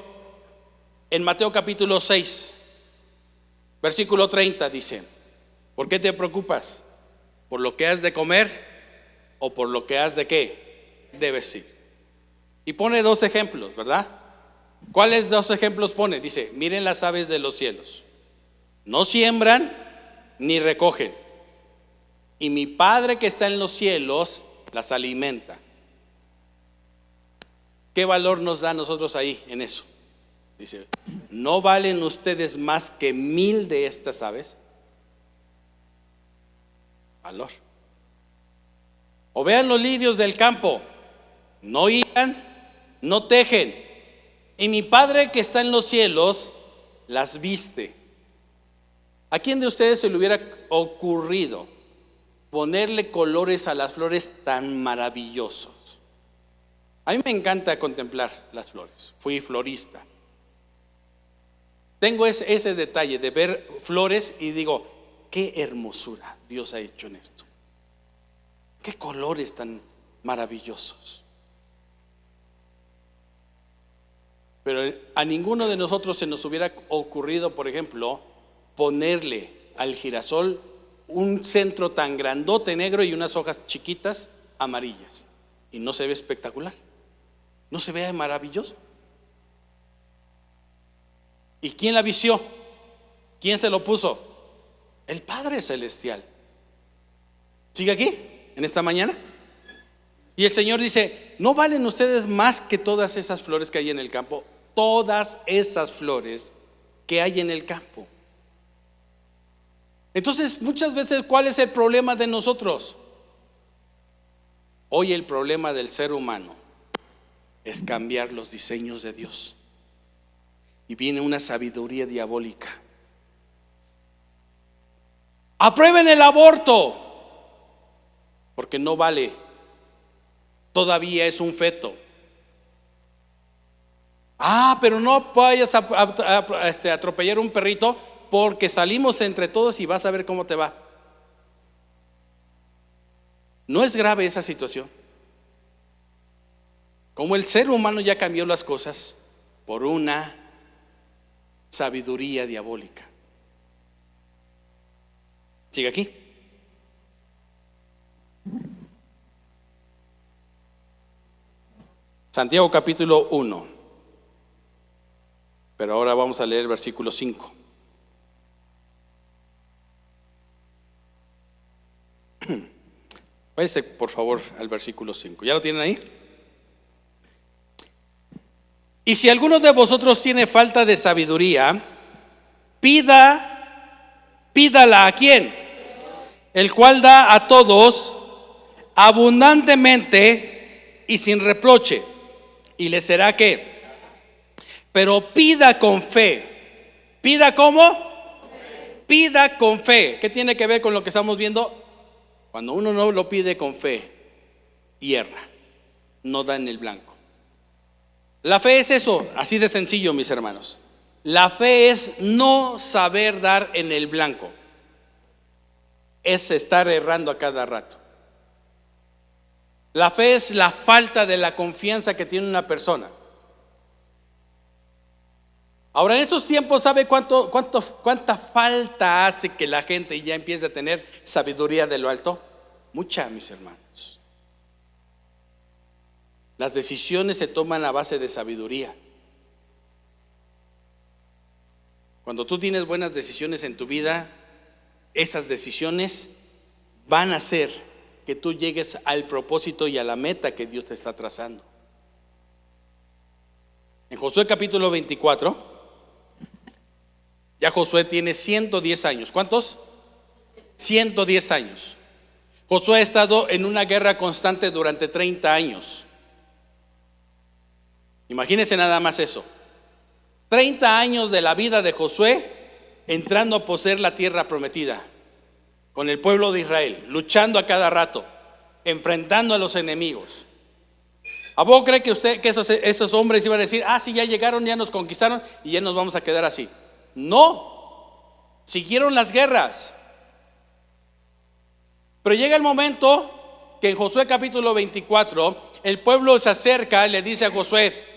en Mateo capítulo 6, versículo 30, dice: ¿por qué te preocupas? ¿Por lo que has de comer o por lo que has de qué, debes ir. Y pone dos ejemplos, ¿verdad? ¿Cuáles dos ejemplos pone? Dice, miren las aves de los cielos, no siembran ni recogen, y mi Padre que está en los cielos las alimenta. ¿Qué valor nos da a nosotros ahí en eso? Dice, ¿no valen ustedes más que 1000 de estas aves? Valor. O vean los lirios del campo, no hilan, no tejen, y mi Padre que está en los cielos las viste. ¿A quién de ustedes se le hubiera ocurrido ponerle colores a las flores tan maravillosos? A mí me encanta contemplar las flores, fui florista. Tengo ese detalle de ver flores y digo, qué hermosura Dios ha hecho en esto. Qué colores tan maravillosos. Pero a ninguno de nosotros se nos hubiera ocurrido, por ejemplo, ponerle al girasol un centro tan grandote negro y unas hojas chiquitas amarillas. Y no se ve espectacular, no se ve maravilloso. ¿Y quién la vistió? ¿Quién se lo puso? El Padre Celestial. ¿Sigue aquí en esta mañana? Y el Señor dice, ¿no valen ustedes más que todas esas flores que hay en el campo? Todas esas flores que hay en el campo. Entonces, muchas veces, ¿cuál es el problema de nosotros? Hoy el problema del ser humano es cambiar los diseños de Dios. Y viene una sabiduría diabólica. Aprueben el aborto, porque no vale, todavía es un feto. Pero no vayas a atropellar un perrito, porque salimos entre todos y vas a ver cómo te va. ¿No es grave esa situación? Como el ser humano ya cambió las cosas por una sabiduría diabólica. ¿Sigue aquí? Santiago capítulo 1. Pero ahora vamos a leer el versículo 5. Váyase por favor al versículo 5. ¿Ya lo tienen ahí? Y si alguno de vosotros tiene falta de sabiduría, pídala ¿a quién? El cual da a todos abundantemente y sin reproche, y le será ¿qué? Pero pida con fe. ¿Pida cómo? Pida con fe. ¿Qué tiene que ver con lo que estamos viendo? Cuando uno no lo pide con fe, hierra, no da en el blanco. La fe es eso, así de sencillo, mis hermanos. La fe es no saber dar en el blanco, es estar errando a cada rato. La fe es la falta de la confianza que tiene una persona. Ahora, en estos tiempos, ¿sabe cuánta falta hace que la gente ya empiece a tener sabiduría de lo alto? Mucha, mis hermanos. Las decisiones se toman a base de sabiduría. Cuando tú tienes buenas decisiones en tu vida, esas decisiones van a hacer que tú llegues al propósito y a la meta que Dios te está trazando. En Josué capítulo 24, ya Josué tiene 110 años. ¿Cuántos? 110 años. Josué ha estado en una guerra constante durante 30 años. Imagínense nada más eso. 30 años de la vida de Josué entrando a poseer la tierra prometida con el pueblo de Israel, luchando a cada rato, enfrentando a los enemigos. ¿A poco cree que usted que esos hombres iban a decir, sí, ya llegaron, ya nos conquistaron y ya nos vamos a quedar así? No, siguieron las guerras. Pero llega el momento que en Josué capítulo 24 el pueblo se acerca y le dice a Josué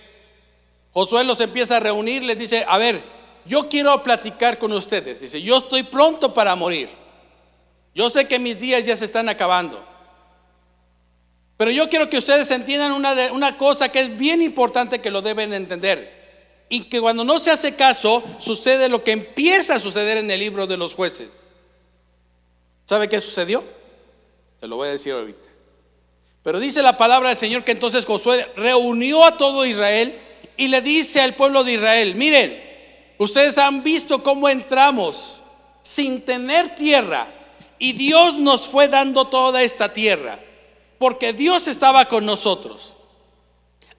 los empieza a reunir, les dice, a ver, yo quiero platicar con ustedes. Dice, yo estoy pronto para morir. Yo sé que mis días ya se están acabando. Pero yo quiero que ustedes entiendan una cosa que es bien importante, que lo deben entender, y que cuando no se hace caso sucede lo que empieza a suceder en el libro de los Jueces. ¿Sabe qué sucedió? Se lo voy a decir ahorita. Pero dice la palabra del Señor que entonces Josué reunió a todo Israel y le dice al pueblo de Israel: miren, ustedes han visto cómo entramos sin tener tierra, y Dios nos fue dando toda esta tierra, porque Dios estaba con nosotros.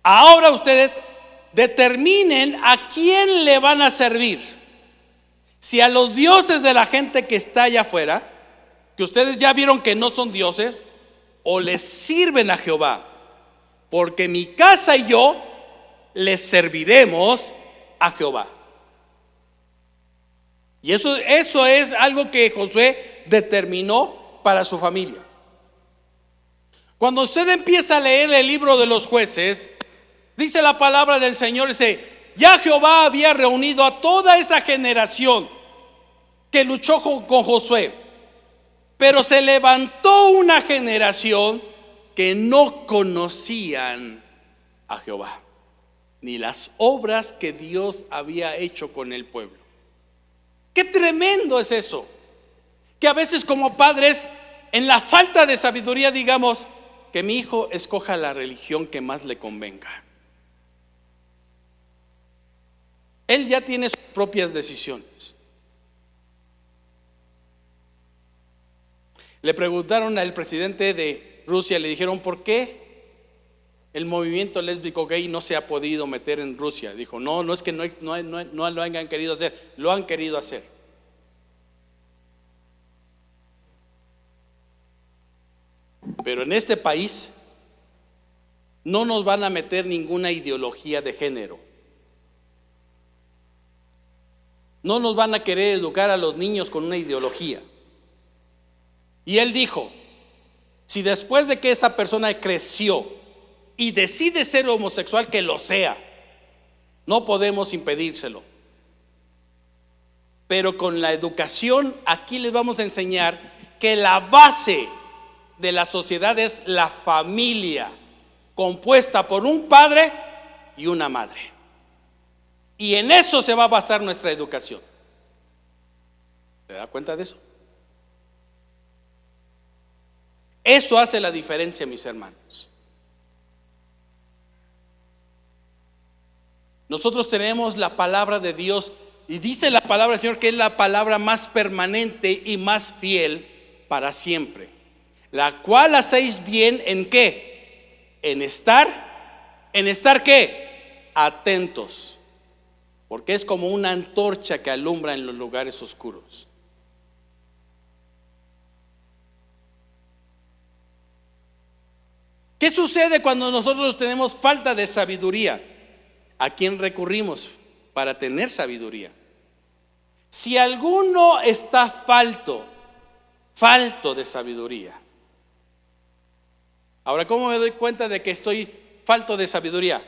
Ahora ustedes determinen a quién le van a servir. Si a los dioses de la gente que está allá afuera, que ustedes ya vieron que no son dioses, o les sirven a Jehová, porque mi casa y yo les serviremos a Jehová. Y eso es algo que Josué determinó para su familia. Cuando usted empieza a leer el libro de los Jueces, dice la palabra del Señor, dice: ya Jehová había reunido a toda esa generación que luchó con Josué, pero se levantó una generación que no conocían a Jehová, ni las obras que Dios había hecho con el pueblo. Qué tremendo es eso, que a veces como padres, en la falta de sabiduría, digamos que mi hijo escoja la religión que más le convenga. Él ya tiene sus propias decisiones. Le preguntaron al presidente de Rusia, le dijeron: ¿por qué el movimiento lésbico gay no se ha podido meter en Rusia? Dijo: no es que no lo hayan querido hacer, lo han querido hacer. Pero en este país no nos van a meter ninguna ideología de género. No nos van a querer educar a los niños con una ideología. Y él dijo: si después de que esa persona creció y decide ser homosexual, que lo sea, no podemos impedírselo. Pero con la educación aquí les vamos a enseñar que la base de la sociedad es la familia, compuesta por un padre y una madre. Y en eso se va a basar nuestra educación. ¿Se da cuenta de eso? Eso hace la diferencia, mis hermanos. Nosotros tenemos la palabra de Dios, y dice la palabra del Señor que es la palabra más permanente y más fiel para siempre, la cual hacéis bien ¿en qué? En estar ¿qué? Atentos, porque es como una antorcha que alumbra en los lugares oscuros. ¿Qué sucede cuando nosotros tenemos falta de sabiduría? ¿A quién recurrimos para tener sabiduría? Si alguno está falto de sabiduría. Ahora, ¿cómo me doy cuenta de que estoy falto de sabiduría?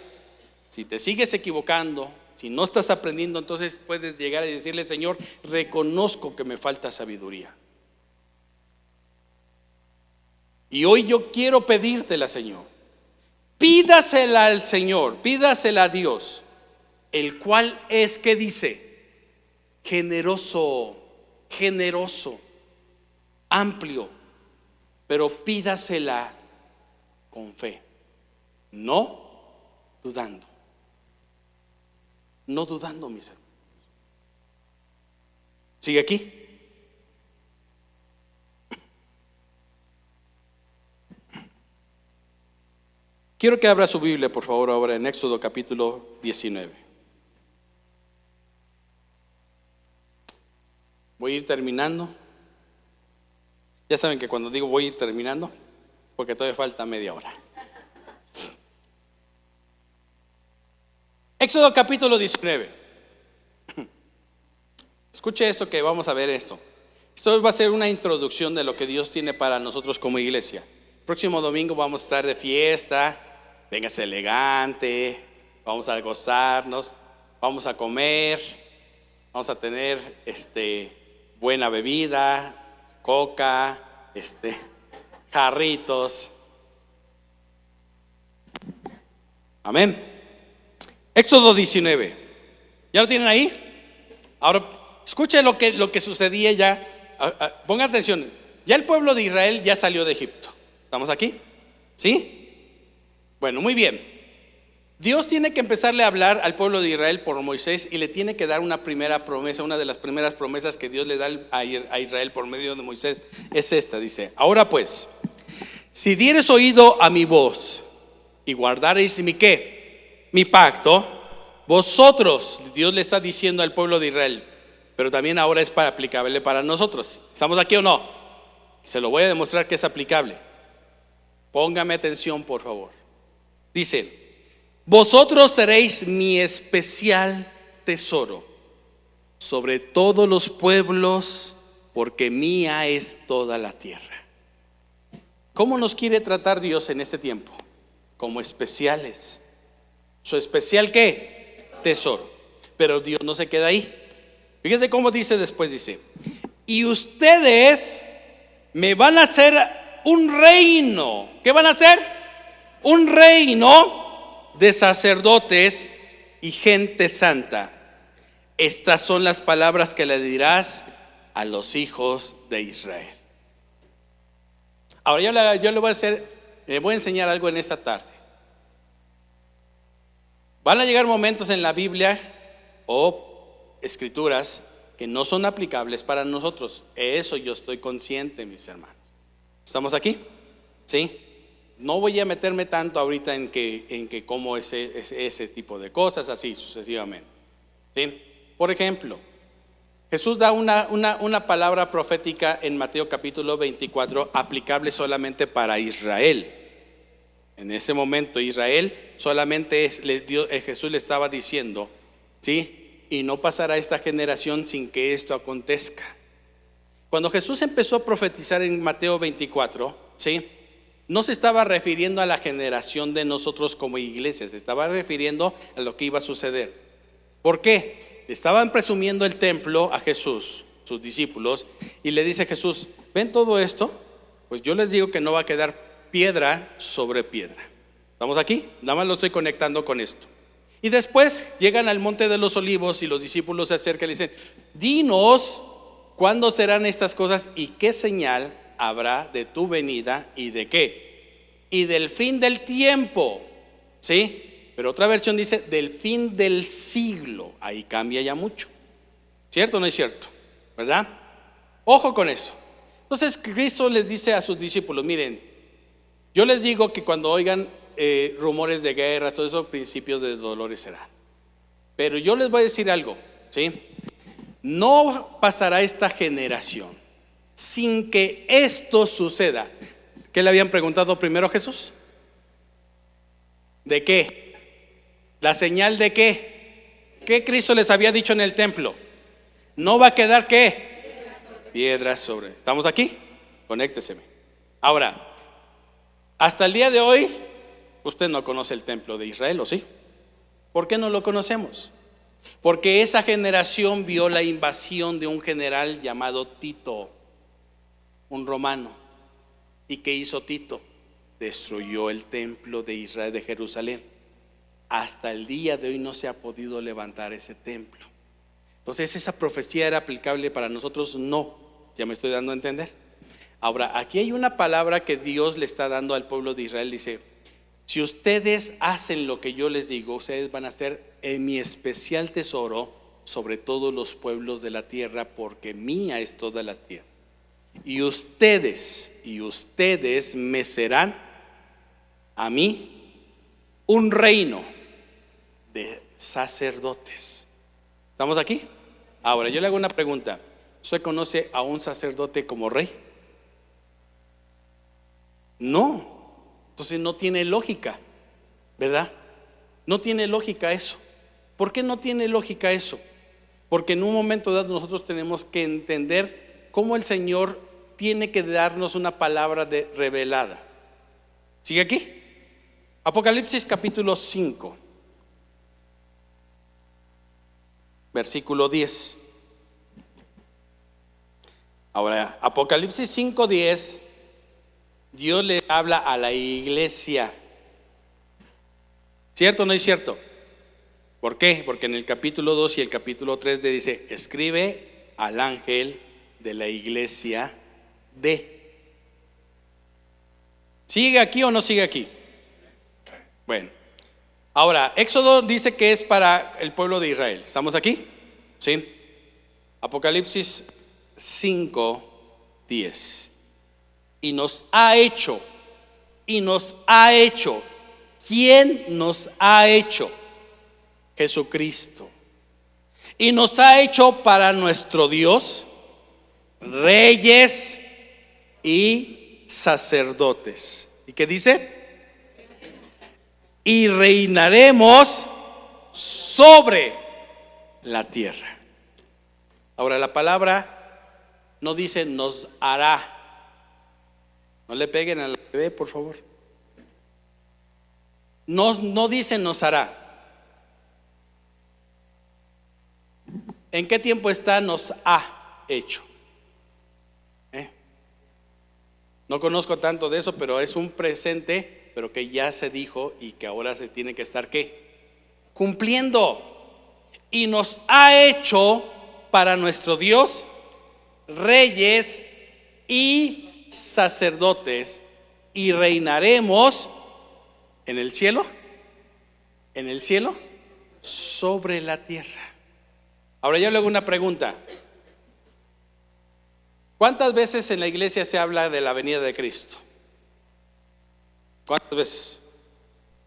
Si te sigues equivocando, si no estás aprendiendo, entonces puedes llegar y decirle: Señor, reconozco que me falta sabiduría. Y hoy yo quiero pedírtela, Señor. Pídasela al Señor, pídasela a Dios, el cual es, ¿qué dice? Generoso, amplio, pero pídasela con fe, no dudando, mis hermanos. ¿Sigue aquí? Quiero que abra su Biblia, por favor, ahora en Éxodo capítulo 19. Voy a ir terminando. Ya saben que cuando digo voy a ir terminando, porque todavía falta media hora. Éxodo capítulo 19. Escuche esto, que vamos a ver esto. Esto va a ser una introducción de lo que Dios tiene para nosotros como iglesia. Próximo domingo vamos a estar de fiesta. Véngase elegante, vamos a gozarnos, vamos a comer, vamos a tener buena bebida, coca, jarritos. Amén. Éxodo 19. ¿Ya lo tienen ahí? Ahora, escuche lo que sucedía ya. Ponga atención. Ya el pueblo de Israel ya salió de Egipto. ¿Estamos aquí? ¿Sí? Bueno, muy bien. Dios tiene que empezarle a hablar al pueblo de Israel por Moisés y le tiene que dar una primera promesa. Una de las primeras promesas que Dios le da a Israel por medio de Moisés es esta. Dice: ahora pues, si dieres oído a mi voz y guardareis mi ¿qué? Mi pacto, vosotros, Dios le está diciendo al pueblo de Israel, pero también ahora es aplicable para nosotros. ¿Estamos aquí o no? Se lo voy a demostrar que es aplicable. Póngame atención, por favor. Dice: vosotros seréis mi especial tesoro sobre todos los pueblos, porque mía es toda la tierra. ¿Cómo nos quiere tratar Dios en este tiempo? Como especiales. ¿Su especial qué? Tesoro. Pero Dios no se queda ahí. Fíjense cómo dice después, dice: y ustedes me van a hacer un reino. ¿Qué van a hacer? Un reino de sacerdotes y gente santa. Estas son las palabras que le dirás a los hijos de Israel. Ahora yo le voy a enseñar algo en esta tarde. Van a llegar momentos en la Biblia o escrituras que no son aplicables para nosotros. Eso yo estoy consciente, mis hermanos. ¿Estamos aquí? ¿Sí? No voy a meterme tanto ahorita en que cómo es ese tipo de cosas, así sucesivamente. ¿Sí? Por ejemplo, Jesús da una palabra profética en Mateo capítulo 24 aplicable solamente para Israel. En ese momento Israel solamente Jesús le estaba diciendo, ¿sí? Y no pasará esta generación sin que esto acontezca. Cuando Jesús empezó a profetizar en Mateo 24, ¿sí? No se estaba refiriendo a la generación de nosotros como iglesia, se estaba refiriendo a lo que iba a suceder. ¿Por qué? Estaban presumiendo el templo a Jesús, sus discípulos, y le dice Jesús: ¿ven todo esto? Pues yo les digo que no va a quedar piedra sobre piedra. ¿Estamos aquí? Nada más lo estoy conectando con esto. Y después llegan al monte de los olivos y los discípulos se acercan y le dicen: dinos cuándo serán estas cosas y qué señal habrá de tu venida y de qué, y del fin del tiempo, ¿sí? Pero otra versión dice del fin del siglo. Ahí cambia ya mucho. ¿Cierto o no es cierto? ¿Verdad? Ojo con eso. Entonces Cristo les dice a sus discípulos: miren, yo les digo que cuando oigan rumores de guerra, todo eso, principios de dolores serán. Pero yo les voy a decir algo, ¿sí? No pasará esta generación sin que esto suceda. ¿Qué le habían preguntado primero a Jesús? ¿De qué? ¿La señal de qué? ¿Qué Cristo les había dicho en el templo? No va a quedar ¿qué? Piedras sobre. ¿Estamos aquí? Conécteseme. Ahora, hasta el día de hoy, usted no conoce el templo de Israel, ¿o sí? ¿Por qué no lo conocemos? Porque esa generación vio la invasión de un general llamado Tito, un romano. ¿Y qué hizo Tito? Destruyó el templo de Israel, de Jerusalén. Hasta el día de hoy no se ha podido levantar ese templo. Entonces esa profecía era aplicable para nosotros, no. ¿Ya me estoy dando a entender? Ahora, aquí hay una palabra que Dios le está dando al pueblo de Israel. Dice: si ustedes hacen lo que yo les digo, ustedes van a ser mi especial tesoro sobre todos los pueblos de la tierra, porque mía es toda la tierra. Y ustedes me serán a mí un reino de sacerdotes. ¿Estamos aquí? Ahora yo le hago una pregunta: ¿usted conoce a un sacerdote como rey? No. Entonces no tiene lógica, ¿verdad? No tiene lógica eso. ¿Por qué no tiene lógica eso? Porque en un momento dado nosotros tenemos que entender cómo el Señor tiene que darnos una palabra revelada. ¿Sigue aquí? Apocalipsis capítulo 5, versículo 10. Ahora, Apocalipsis 5:10, Dios le habla a la iglesia. ¿Cierto o no es cierto? ¿Por qué? Porque en el capítulo 2 y el capítulo 3 le dice: escribe al ángel de la iglesia de. ¿Sigue aquí o no sigue aquí? Bueno, ahora Éxodo dice que es para el pueblo de Israel. ¿Estamos aquí? ¿Sí? Apocalipsis 5:10. Y nos ha hecho. ¿Quién nos ha hecho? Jesucristo. Y nos ha hecho para nuestro Dios reyes y sacerdotes. ¿Y qué dice? Y reinaremos sobre la tierra. Ahora, la palabra no dice nos hará. No le peguen al bebé, por favor. No dice nos hará. ¿En qué tiempo está nos ha hecho? No conozco tanto de eso, pero es un presente, pero que ya se dijo y que ahora se tiene que estar ¿qué? Cumpliendo. Y nos ha hecho para nuestro Dios reyes y sacerdotes, y reinaremos en el cielo, sobre la tierra. Ahora yo le hago una pregunta. ¿Cuántas veces en la iglesia se habla de la venida de Cristo? ¿Cuántas veces?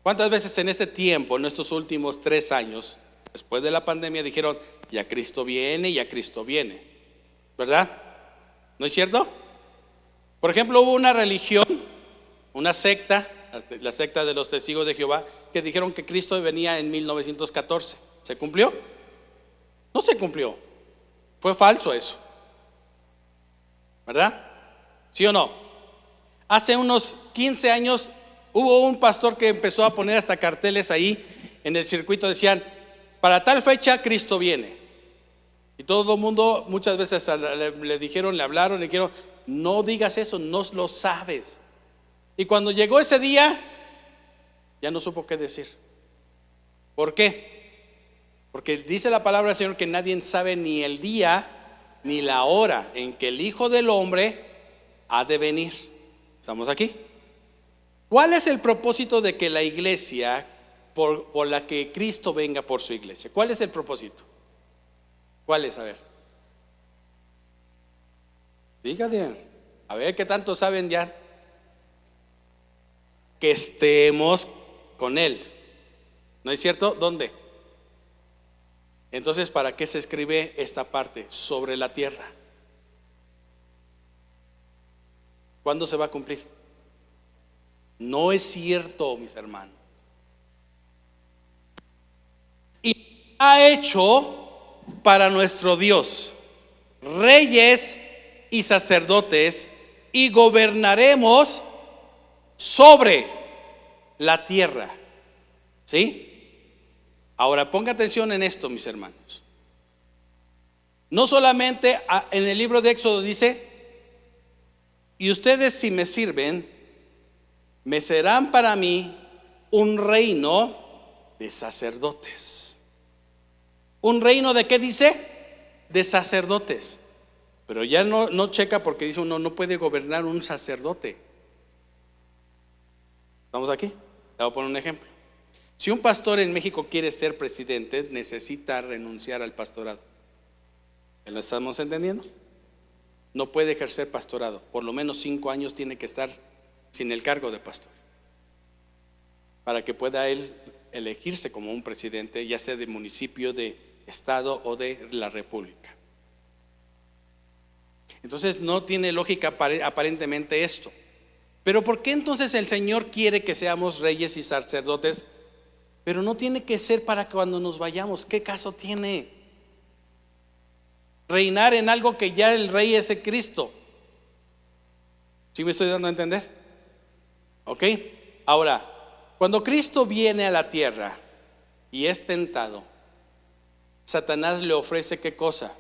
¿Cuántas veces en este tiempo, en estos últimos 3 años, después de la pandemia, dijeron ya Cristo viene, ya Cristo viene? ¿Verdad? ¿No es cierto? Por ejemplo, hubo una religión, una secta, la secta de los Testigos de Jehová, que dijeron que Cristo venía en 1914. ¿Se cumplió? No se cumplió. Fue falso eso. ¿Verdad? ¿Sí o no? Hace unos 15 años hubo un pastor que empezó a poner hasta carteles ahí en el circuito, decían: para tal fecha Cristo viene. Y todo el mundo muchas veces le dijeron, le hablaron, le dijeron: no digas eso, no lo sabes. Y cuando llegó ese día, ya no supo qué decir. ¿Por qué? Porque dice la palabra del Señor que nadie sabe ni el día ni la hora en que el Hijo del Hombre ha de venir. ¿Estamos aquí? ¿Cuál es el propósito de que la iglesia, por la que Cristo venga por su iglesia? ¿Cuál es el propósito? ¿Cuál es? A ver. Dígate. A ver qué tanto saben ya. Que estemos con Él. ¿No es cierto? ¿Dónde? Entonces, ¿para qué se escribe esta parte? Sobre la tierra. ¿Cuándo se va a cumplir? No es cierto, mis hermanos. Y ha hecho para nuestro Dios reyes y sacerdotes, y gobernaremos sobre la tierra. ¿Sí? Ahora ponga atención en esto, mis hermanos. No solamente en el libro de Éxodo dice: y ustedes, si me sirven, me serán para mí un reino de sacerdotes. ¿Un reino de qué dice? De sacerdotes. Pero ya no checa, porque dice uno no puede gobernar un sacerdote. ¿Estamos aquí? Te voy a poner un ejemplo. Si un pastor en México quiere ser presidente, necesita renunciar al pastorado. ¿Lo estamos entendiendo? No puede ejercer pastorado. Por lo menos 5 años tiene que estar sin el cargo de pastor, para que pueda él elegirse como un presidente, ya sea de municipio, de estado o de la república. Entonces no tiene lógica aparentemente esto. Pero ¿por qué entonces el Señor quiere que seamos reyes y sacerdotes? Pero no tiene que ser para cuando nos vayamos. ¿Qué caso tiene reinar en algo que ya el rey es el Cristo? ¿Sí me estoy dando a entender? ¿Ok? Ahora, cuando Cristo viene a la tierra y es tentado, Satanás le ofrece ¿qué cosa?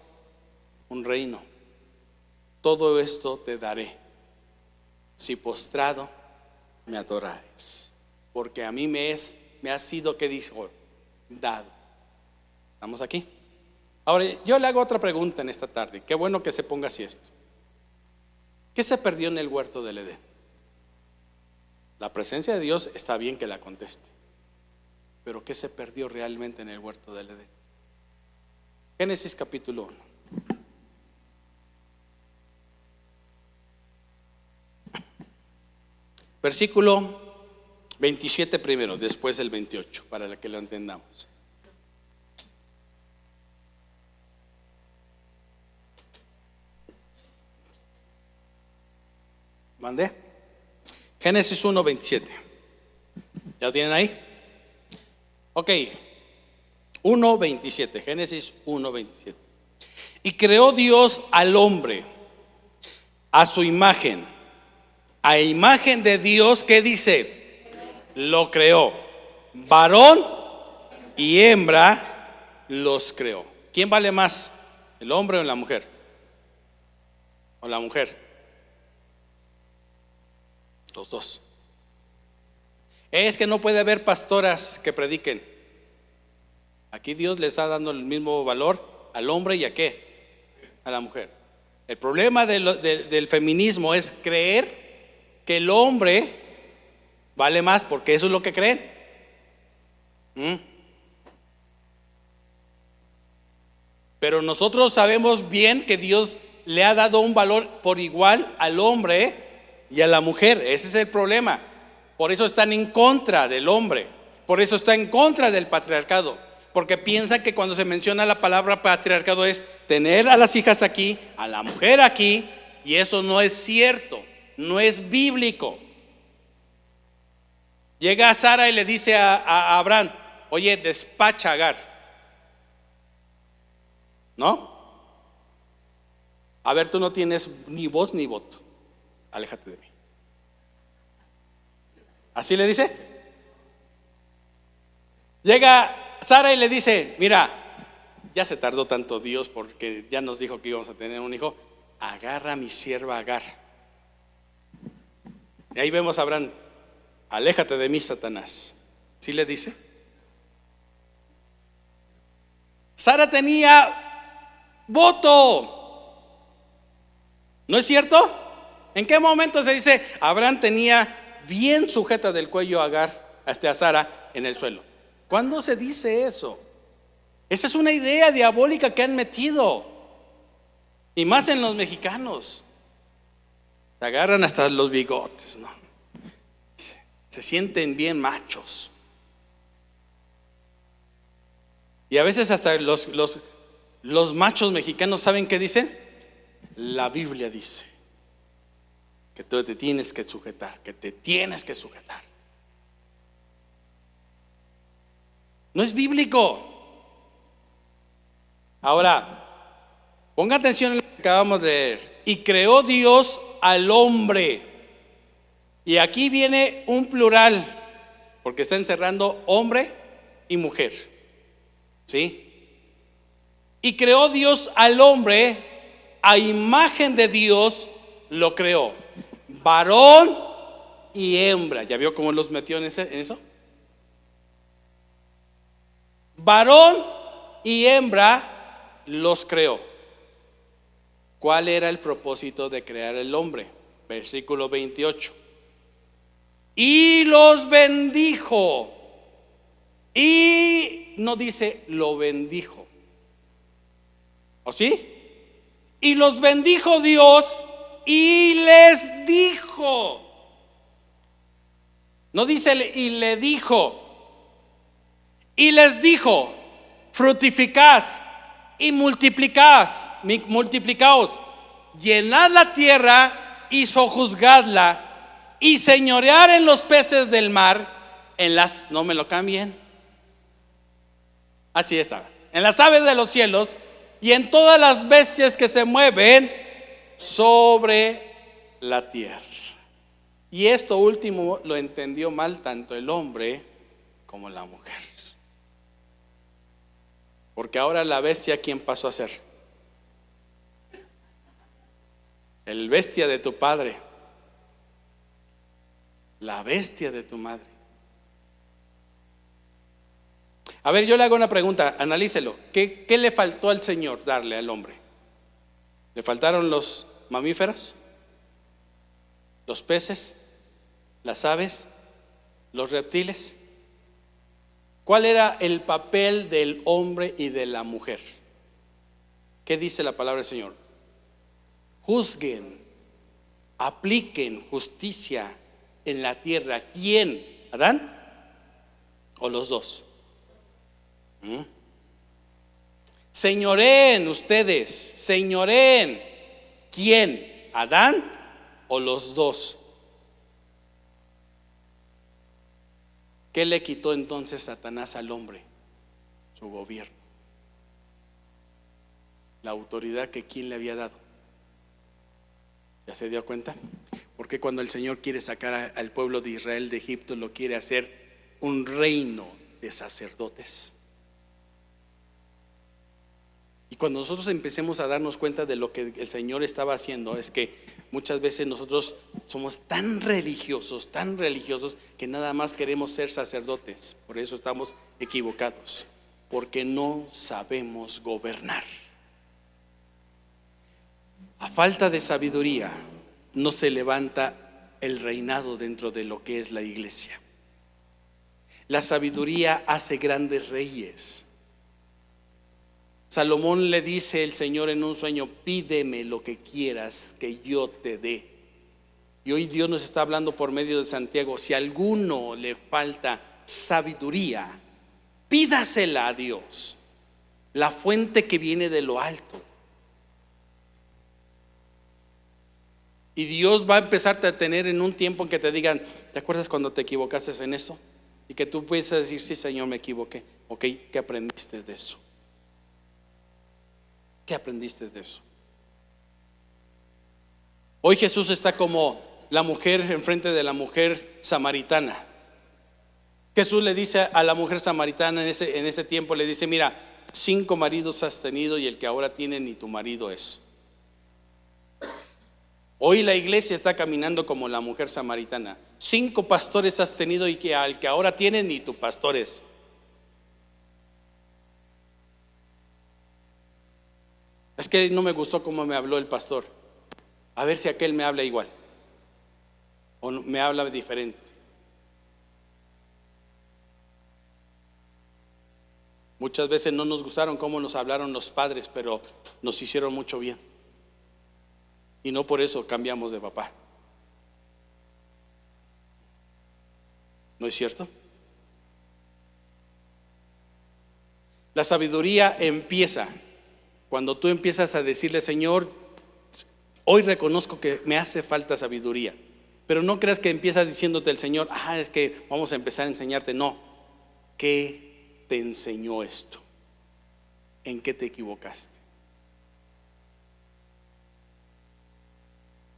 Un reino. Todo esto te daré si postrado me adorares, porque a mí me es me ha sido, ¿qué dijo? Dado. ¿Estamos aquí? Ahora, yo le hago otra pregunta en esta tarde. Qué bueno que se ponga así esto. ¿Qué se perdió en el huerto del Edén? La presencia de Dios está bien que la conteste, pero ¿qué se perdió realmente en el huerto del Edén? Génesis capítulo 1. Versículo 27 primero, después el 28, para que lo entendamos. ¿Mandé? Génesis 1, 27. ¿Ya lo tienen ahí? Ok. 1, 27. Génesis 1, 27. Y creó Dios al hombre a su imagen. A imagen de Dios, ¿qué dice? Lo creó. Varón y hembra los creó. ¿Quién vale más? ¿El hombre o la mujer? ¿O la mujer? Los dos. Es que no puede haber pastoras que prediquen. Aquí Dios le está dando el mismo valor al hombre y a qué, a la mujer. El problema del feminismo es creer que el hombre vale más, porque eso es lo que creen. Pero nosotros sabemos bien que Dios le ha dado un valor por igual al hombre y a la mujer. Ese es el problema. Por eso están en contra del hombre. Por eso está en contra del patriarcado. Porque piensan que cuando se menciona la palabra patriarcado es tener a las hijas aquí, a la mujer aquí. Y eso no es cierto. No es bíblico. Llega Sara y le dice a Abraham: oye, despacha a Agar. ¿No? A ver, tú no tienes ni voz ni voto. Aléjate de mí. ¿Así le dice? Llega Sara y le dice: mira, ya se tardó tanto Dios porque ya nos dijo que íbamos a tener un hijo. Agarra a mi sierva Agar. Y ahí vemos a Abraham: aléjate de mí, Satanás. ¿Sí le dice? Sara tenía voto. ¿No es cierto? ¿En qué momento se dice Abraham tenía bien sujeta del cuello a Agar, a Sara en el suelo? ¿Cuándo se dice eso? Esa es una idea diabólica que han metido, y más en los mexicanos. Se agarran hasta los bigotes, ¿no? Se sienten bien machos. Y a veces hasta los machos mexicanos, ¿saben qué dicen? La Biblia dice que tú te tienes que sujetar, que te tienes que sujetar. No es bíblico. Ahora, ponga atención en lo que acabamos de leer. Y creó Dios al hombre. Y aquí viene un plural, porque está encerrando hombre y mujer. ¿Sí? Y creó Dios al hombre, a imagen de Dios lo creó. Varón y hembra. ¿Ya vio cómo los metió en eso? Varón y hembra los creó. ¿Cuál era el propósito de crear el hombre? Versículo 28. Y los bendijo. Y no dice lo bendijo. ¿O sí? Y los bendijo Dios y les dijo. No dice y le dijo. Y les dijo: fructificad y multiplicaos, llenad la tierra y sojuzgadla, y señorear en los peces del mar, en las, no me lo cambien, así está, en las aves de los cielos y en todas las bestias que se mueven sobre la tierra. Y esto último lo entendió mal tanto el hombre como la mujer. Porque ahora la bestia, ¿quién pasó a ser? El bestia de tu padre, la bestia de tu madre. A ver, yo le hago una pregunta, analícelo. ¿Qué le faltó al Señor darle al hombre? ¿Le faltaron los mamíferos? ¿Los peces? ¿Las aves? ¿Los reptiles? ¿Cuál era el papel del hombre y de la mujer? ¿Qué dice la palabra del Señor? Juzguen, apliquen justicia en la tierra. ¿Quién? ¿Adán o los dos? Señoreen ustedes, señoreen. ¿Quién? ¿Adán o los dos? ¿Qué le quitó entonces Satanás al hombre? Su gobierno, la autoridad que quién le había dado. ¿Ya se dio cuenta? Porque cuando el Señor quiere sacar al pueblo de Israel de Egipto, lo quiere hacer un reino de sacerdotes. Y cuando nosotros empecemos a darnos cuenta de lo que el Señor estaba haciendo, es que muchas veces nosotros somos tan religiosos, que nada más queremos ser sacerdotes. Por eso estamos equivocados, porque no sabemos gobernar. A falta de sabiduría no se levanta el reinado dentro de lo que es la iglesia. La sabiduría hace grandes reyes. Salomón le dice el Señor en un sueño: pídeme lo que quieras que yo te dé. Y hoy Dios nos está hablando por medio de Santiago: si a alguno le falta sabiduría, pídasela a Dios, la fuente que viene de lo alto. Y Dios va a empezarte a tener en un tiempo en que te digan: ¿te acuerdas cuando te equivocaste en eso? Y que tú puedes decir: sí, Señor, me equivoqué. Ok, ¿qué aprendiste de eso? ¿Qué aprendiste de eso? Hoy Jesús está como la mujer enfrente de la mujer samaritana. Jesús le dice a la mujer samaritana en ese tiempo, le dice: mira, 5 maridos has tenido y el que ahora tiene ni tu marido es. Hoy la iglesia está caminando como la mujer samaritana. 5 pastores has tenido y que al que ahora tiene ni tu pastor es. Es que no me gustó cómo me habló el pastor. A ver si aquel me habla igual o me habla diferente. Muchas veces no nos gustaron cómo nos hablaron los padres, pero nos hicieron mucho bien. Y no por eso cambiamos de papá. ¿No es cierto? La sabiduría empieza cuando tú empiezas a decirle: Señor, hoy reconozco que me hace falta sabiduría. Pero no creas que empieza diciéndote el Señor: es que vamos a empezar a enseñarte. No. ¿Qué te enseñó esto? ¿En qué te equivocaste?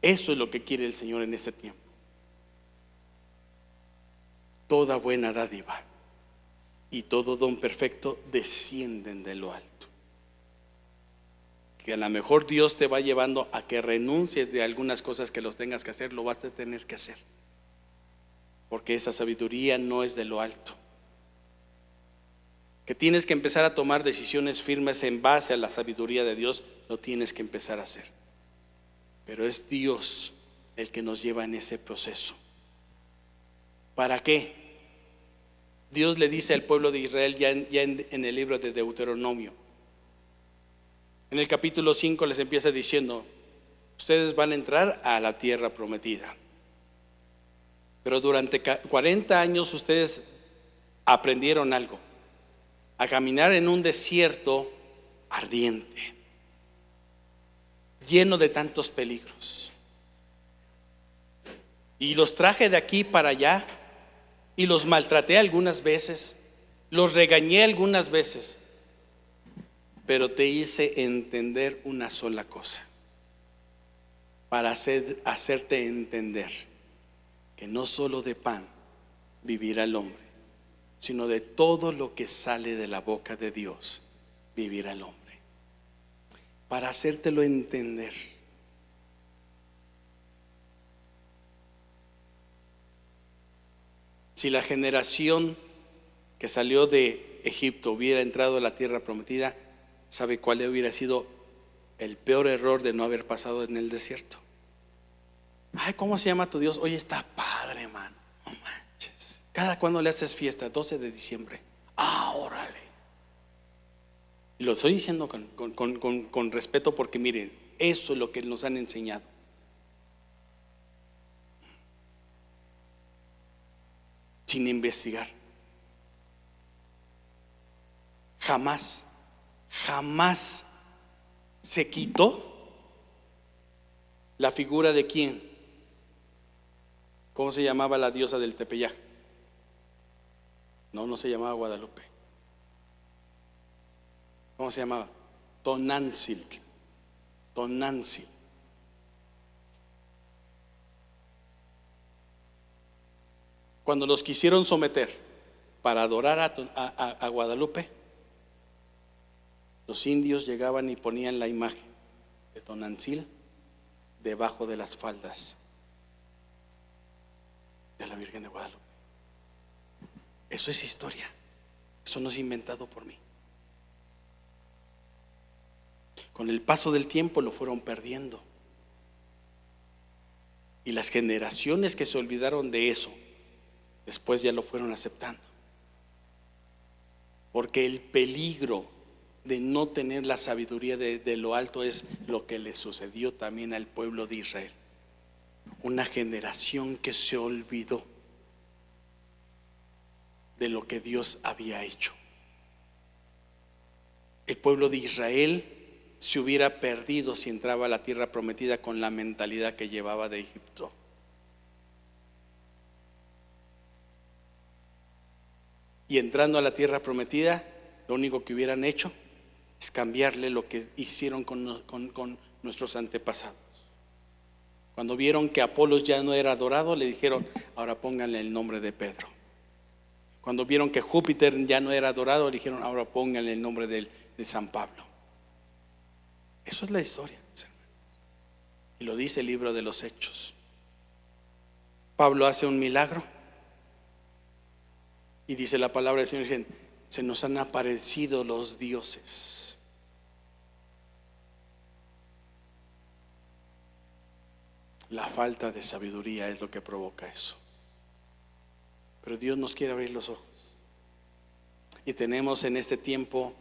Eso es lo que quiere el Señor en este tiempo. Toda buena dádiva y todo don perfecto descienden de lo alto. Que a lo mejor Dios te va llevando a que renuncies de algunas cosas que los tengas que hacer, lo vas a tener que hacer. Porque esa sabiduría no es de lo alto. Que tienes que empezar a tomar decisiones firmes en base a la sabiduría de Dios, lo tienes que empezar a hacer. Pero es Dios el que nos lleva en ese proceso. ¿Para qué? Dios le dice al pueblo de Israel ya en el libro de Deuteronomio. En el capítulo 5 les empieza diciendo: ustedes van a entrar a la tierra prometida, pero durante 40 años ustedes aprendieron algo: a caminar en un desierto ardiente, lleno de tantos peligros. Y los traje de aquí para allá y los maltraté algunas veces, los regañé algunas veces, pero te hice entender una sola cosa, para hacerte entender que no solo de pan vivirá el hombre, sino de todo lo que sale de la boca de Dios vivirá el hombre. Para hacértelo entender. Si la generación que salió de Egipto hubiera entrado a la tierra prometida, ¿sabe cuál hubiera sido el peor error de no haber pasado en el desierto? Ay, ¿cómo se llama tu Dios? Oye, está padre, hermano. No manches. ¿Cada cuándo le haces fiesta? 12 de diciembre. Ah, órale. Y lo estoy diciendo con respeto, porque miren, eso es lo que nos han enseñado. Sin investigar. Jamás se quitó la figura de quién. ¿Cómo se llamaba la diosa del Tepeyac? No se llamaba Guadalupe. ¿Cómo se llamaba? Tonantzil. Cuando los quisieron someter para adorar a Guadalupe, los indios llegaban y ponían la imagen de Tonantzil debajo de las faldas de la Virgen de Guadalupe. Eso es historia. Eso no es inventado por mí. Con el paso del tiempo lo fueron perdiendo. Y las generaciones que se olvidaron de eso, después ya lo fueron aceptando. Porque el peligro de no tener la sabiduría de lo alto es lo que le sucedió también al pueblo de Israel. Una generación que se olvidó de lo que Dios había hecho. El pueblo de Israel se hubiera perdido si entraba a la tierra prometida con la mentalidad que llevaba de Egipto. Y entrando a la tierra prometida, lo único que hubieran hecho es cambiarle lo que hicieron con nuestros antepasados. Cuando vieron que Apolos ya no era adorado, le dijeron: ahora pónganle el nombre de Pedro. Cuando vieron que Júpiter ya no era adorado, le dijeron: ahora pónganle el nombre de San Pablo. Eso es la historia, hermanos. Y lo dice el libro de los Hechos. Pablo hace un milagro y dice la palabra del Señor: se nos han aparecido los dioses. La falta de sabiduría es lo que provoca eso. Pero Dios nos quiere abrir los ojos. Y tenemos en este tiempo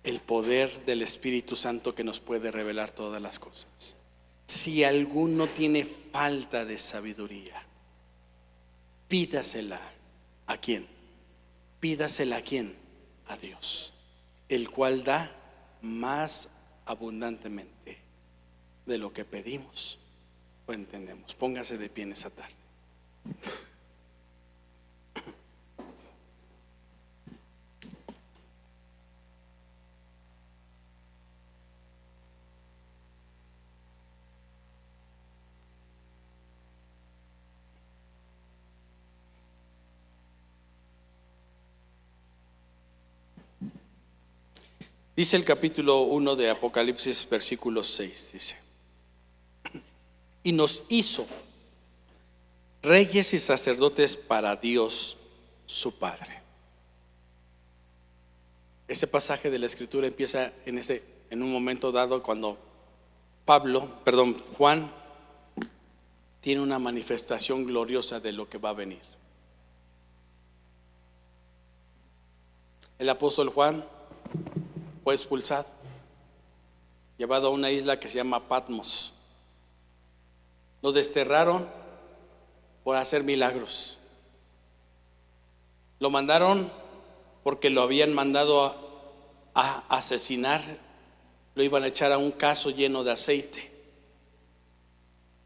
el poder del Espíritu Santo que nos puede revelar todas las cosas. Si alguno tiene falta de sabiduría, pídasela. ¿A quién? Pídasela a quién? A Dios, el cual da más abundantemente de lo que pedimos o entendemos. Póngase de pie en esa tarde. Dice el capítulo 1 de Apocalipsis, versículo 6, dice: y nos hizo reyes y sacerdotes para Dios su Padre. Este pasaje de la Escritura empieza en un momento dado cuando Juan tiene una manifestación gloriosa de lo que va a venir. El apóstol Juan fue expulsado, llevado a una isla que se llama Patmos. Lo desterraron por hacer milagros. Lo mandaron porque lo habían mandado a asesinar. Lo iban a echar a un cazo lleno de aceite.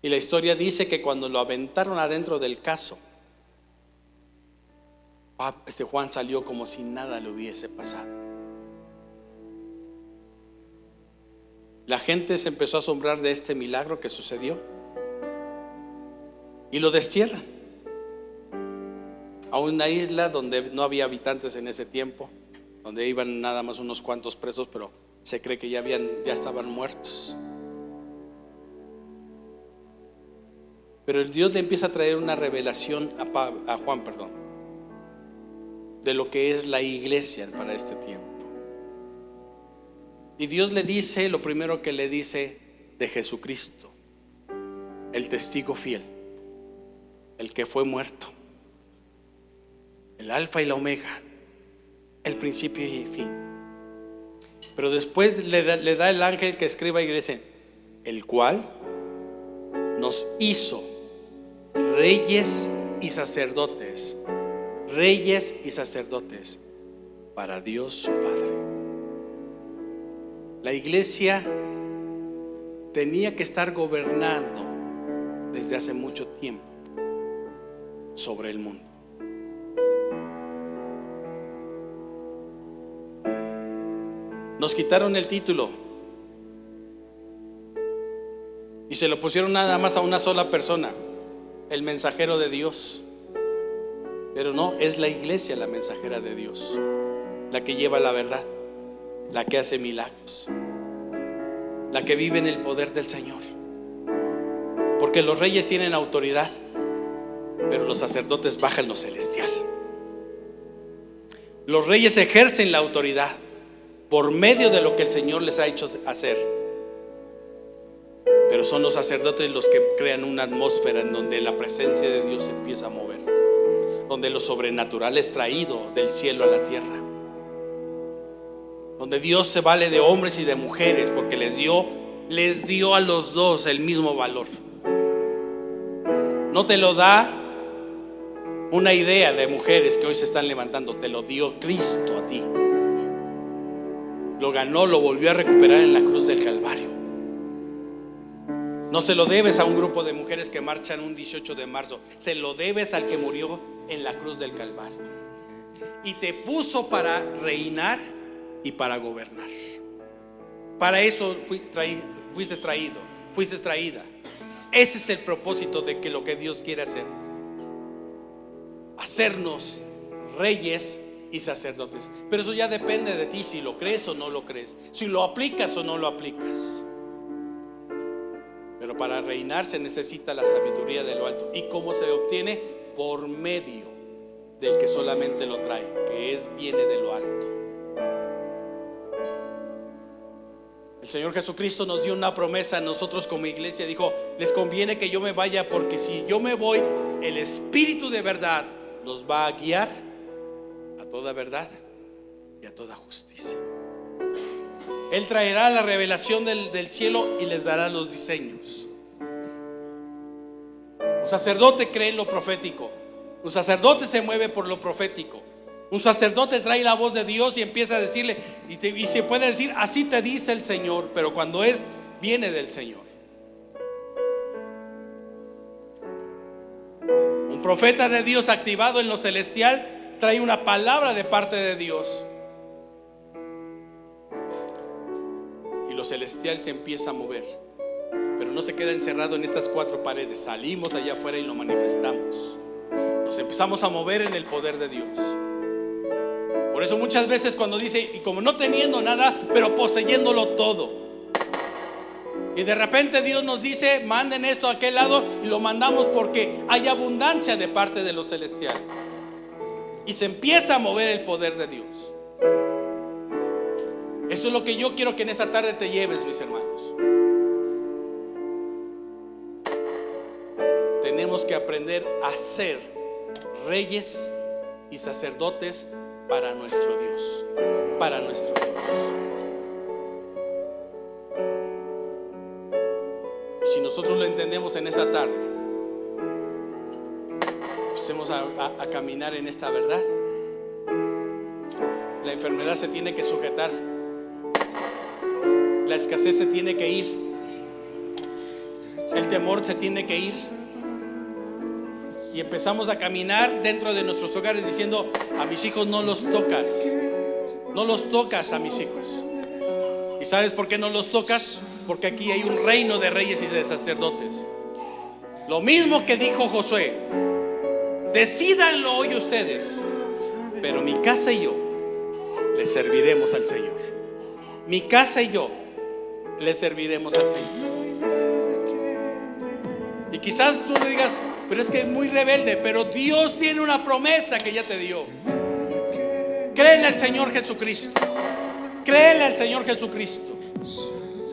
Y la historia dice que cuando lo aventaron adentro del cazo, Juan salió como si nada le hubiese pasado. La gente se empezó a asombrar de este milagro que sucedió y lo destierran a una isla donde no había habitantes en ese tiempo, donde iban nada más unos cuantos presos, pero se cree que ya estaban muertos. Pero el Dios le empieza a traer una revelación a Juan. de lo que es la iglesia para este tiempo. Y Dios le dice, lo primero que le dice de Jesucristo, el testigo fiel, el que fue muerto, el alfa y la omega, el principio y fin. Pero después le da el ángel que escriba y le dice, el cual nos hizo reyes y sacerdotes, reyes y sacerdotes para Dios su Padre. La iglesia tenía que estar gobernando desde hace mucho tiempo sobre el mundo. Nos quitaron el título y se lo pusieron nada más a una sola persona, el mensajero de Dios. Pero no, es la iglesia la mensajera de Dios, la que lleva la verdad, la que hace milagros, la que vive en el poder del Señor. Porque los reyes tienen autoridad, pero los sacerdotes bajan lo celestial. Los reyes ejercen la autoridad por medio de lo que el Señor les ha hecho hacer, pero son los sacerdotes los que crean una atmósfera en donde la presencia de Dios se empieza a mover, donde lo sobrenatural es traído del cielo a la tierra, donde Dios se vale de hombres y de mujeres, porque les dio a los dos el mismo valor. No te lo da una idea de mujeres que hoy se están levantando, te lo dio Cristo a ti. Lo ganó, lo volvió a recuperar en la cruz del Calvario. No se lo debes a un grupo de mujeres que marchan un 18 de marzo, se lo debes al que murió en la cruz del Calvario y te puso para reinar y para gobernar. Para eso fuiste traída. Ese es el propósito de que lo que Dios quiere hacer, hacernos reyes y sacerdotes. Pero eso ya depende de ti, si lo crees o no lo crees, si lo aplicas o no lo aplicas. Pero para reinar se necesita la sabiduría de lo alto. ¿Y cómo se obtiene? Por medio del que solamente lo trae, que viene de lo alto. El Señor Jesucristo nos dio una promesa a nosotros como iglesia. Dijo, les conviene que yo me vaya, porque si yo me voy, el Espíritu de verdad los va a guiar a toda verdad y a toda justicia. Él traerá la revelación del cielo y les dará los diseños. Un sacerdote cree en lo profético. Un sacerdote se mueve por lo profético. Un sacerdote trae la voz de Dios y empieza a decirle, y se puede decir, así te dice el Señor, pero cuando viene del Señor. Un profeta de Dios activado en lo celestial trae una palabra de parte de Dios, y lo celestial se empieza a mover, pero no se queda encerrado en estas cuatro paredes. Salimos allá afuera y lo manifestamos. Nos empezamos a mover en el poder de Dios. Por eso muchas veces cuando dice, y como no teniendo nada, pero poseyéndolo todo, y de repente Dios nos dice, manden esto a aquel lado, y lo mandamos porque hay abundancia de parte de lo celestial, y se empieza a mover el poder de Dios. Eso es lo que yo quiero que en esta tarde te lleves, mis hermanos. Tenemos que aprender a ser reyes y sacerdotes para nuestro Dios, para nuestro Dios. Si nosotros lo entendemos en esta tarde, empecemos a caminar en esta verdad. La enfermedad se tiene que sujetar, la escasez se tiene que ir, el temor se tiene que ir, y empezamos a caminar dentro de nuestros hogares diciendo, a mis hijos no los tocas, no los tocas a mis hijos. ¿Y sabes por qué no los tocas? Porque aquí hay un reino de reyes y de sacerdotes. Lo mismo que dijo Josué, decídanlo hoy ustedes, pero mi casa y yo le serviremos al Señor. Mi casa y yo le serviremos al Señor. Y quizás tú le digas, pero es que es muy rebelde. Pero Dios tiene una promesa que ya te dio. Créele al Señor Jesucristo. Créele al Señor Jesucristo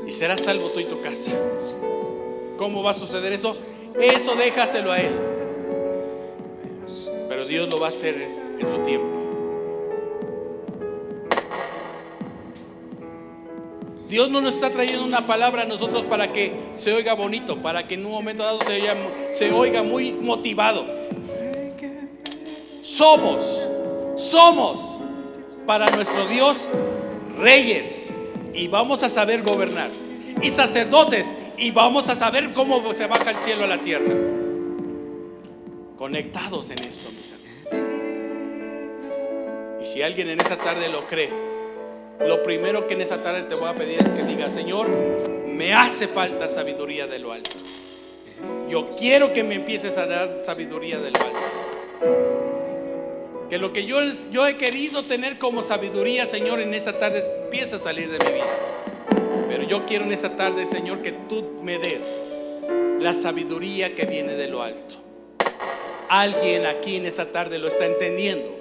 y serás salvo tú y tu casa. ¿Cómo va a suceder eso? Eso déjaselo a Él. Pero Dios lo va a hacer en su tiempo. Dios no nos está trayendo una palabra a nosotros para que se oiga bonito, para que en un momento dado se oiga muy motivado. Somos para nuestro Dios reyes, y vamos a saber gobernar, y sacerdotes, y vamos a saber cómo se baja el cielo a la tierra. Conectados en esto, mis amigos. Y si alguien en esta tarde lo cree, lo primero que en esta tarde te voy a pedir es que diga: Señor, me hace falta sabiduría de lo alto. Yo quiero que me empieces a dar sabiduría de lo alto. Que lo que yo he querido tener como sabiduría, Señor, en esta tarde empiece a salir de mi vida. Pero yo quiero en esta tarde, Señor, que tú me des la sabiduría que viene de lo alto. Alguien aquí en esta tarde lo está entendiendo.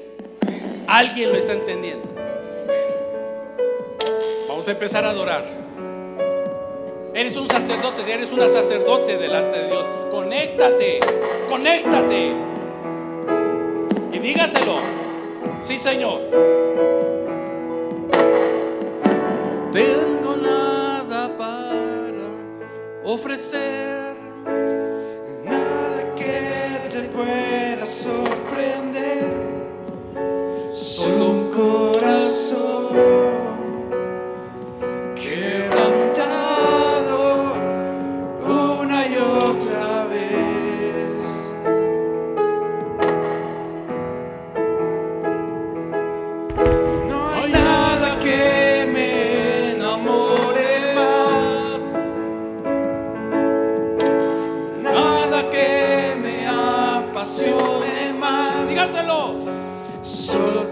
Alguien lo está entendiendo. Vamos a empezar a adorar. Eres un sacerdote, eres una sacerdote delante de Dios. Conéctate, conéctate. Y dígaselo: sí, Señor. No tengo nada para ofrecer, nada que te pueda sorprender, solo un corazón quebrantado una y otra vez. No hay nada que me enamore más, nada que me apasione más. dígaselo. Solo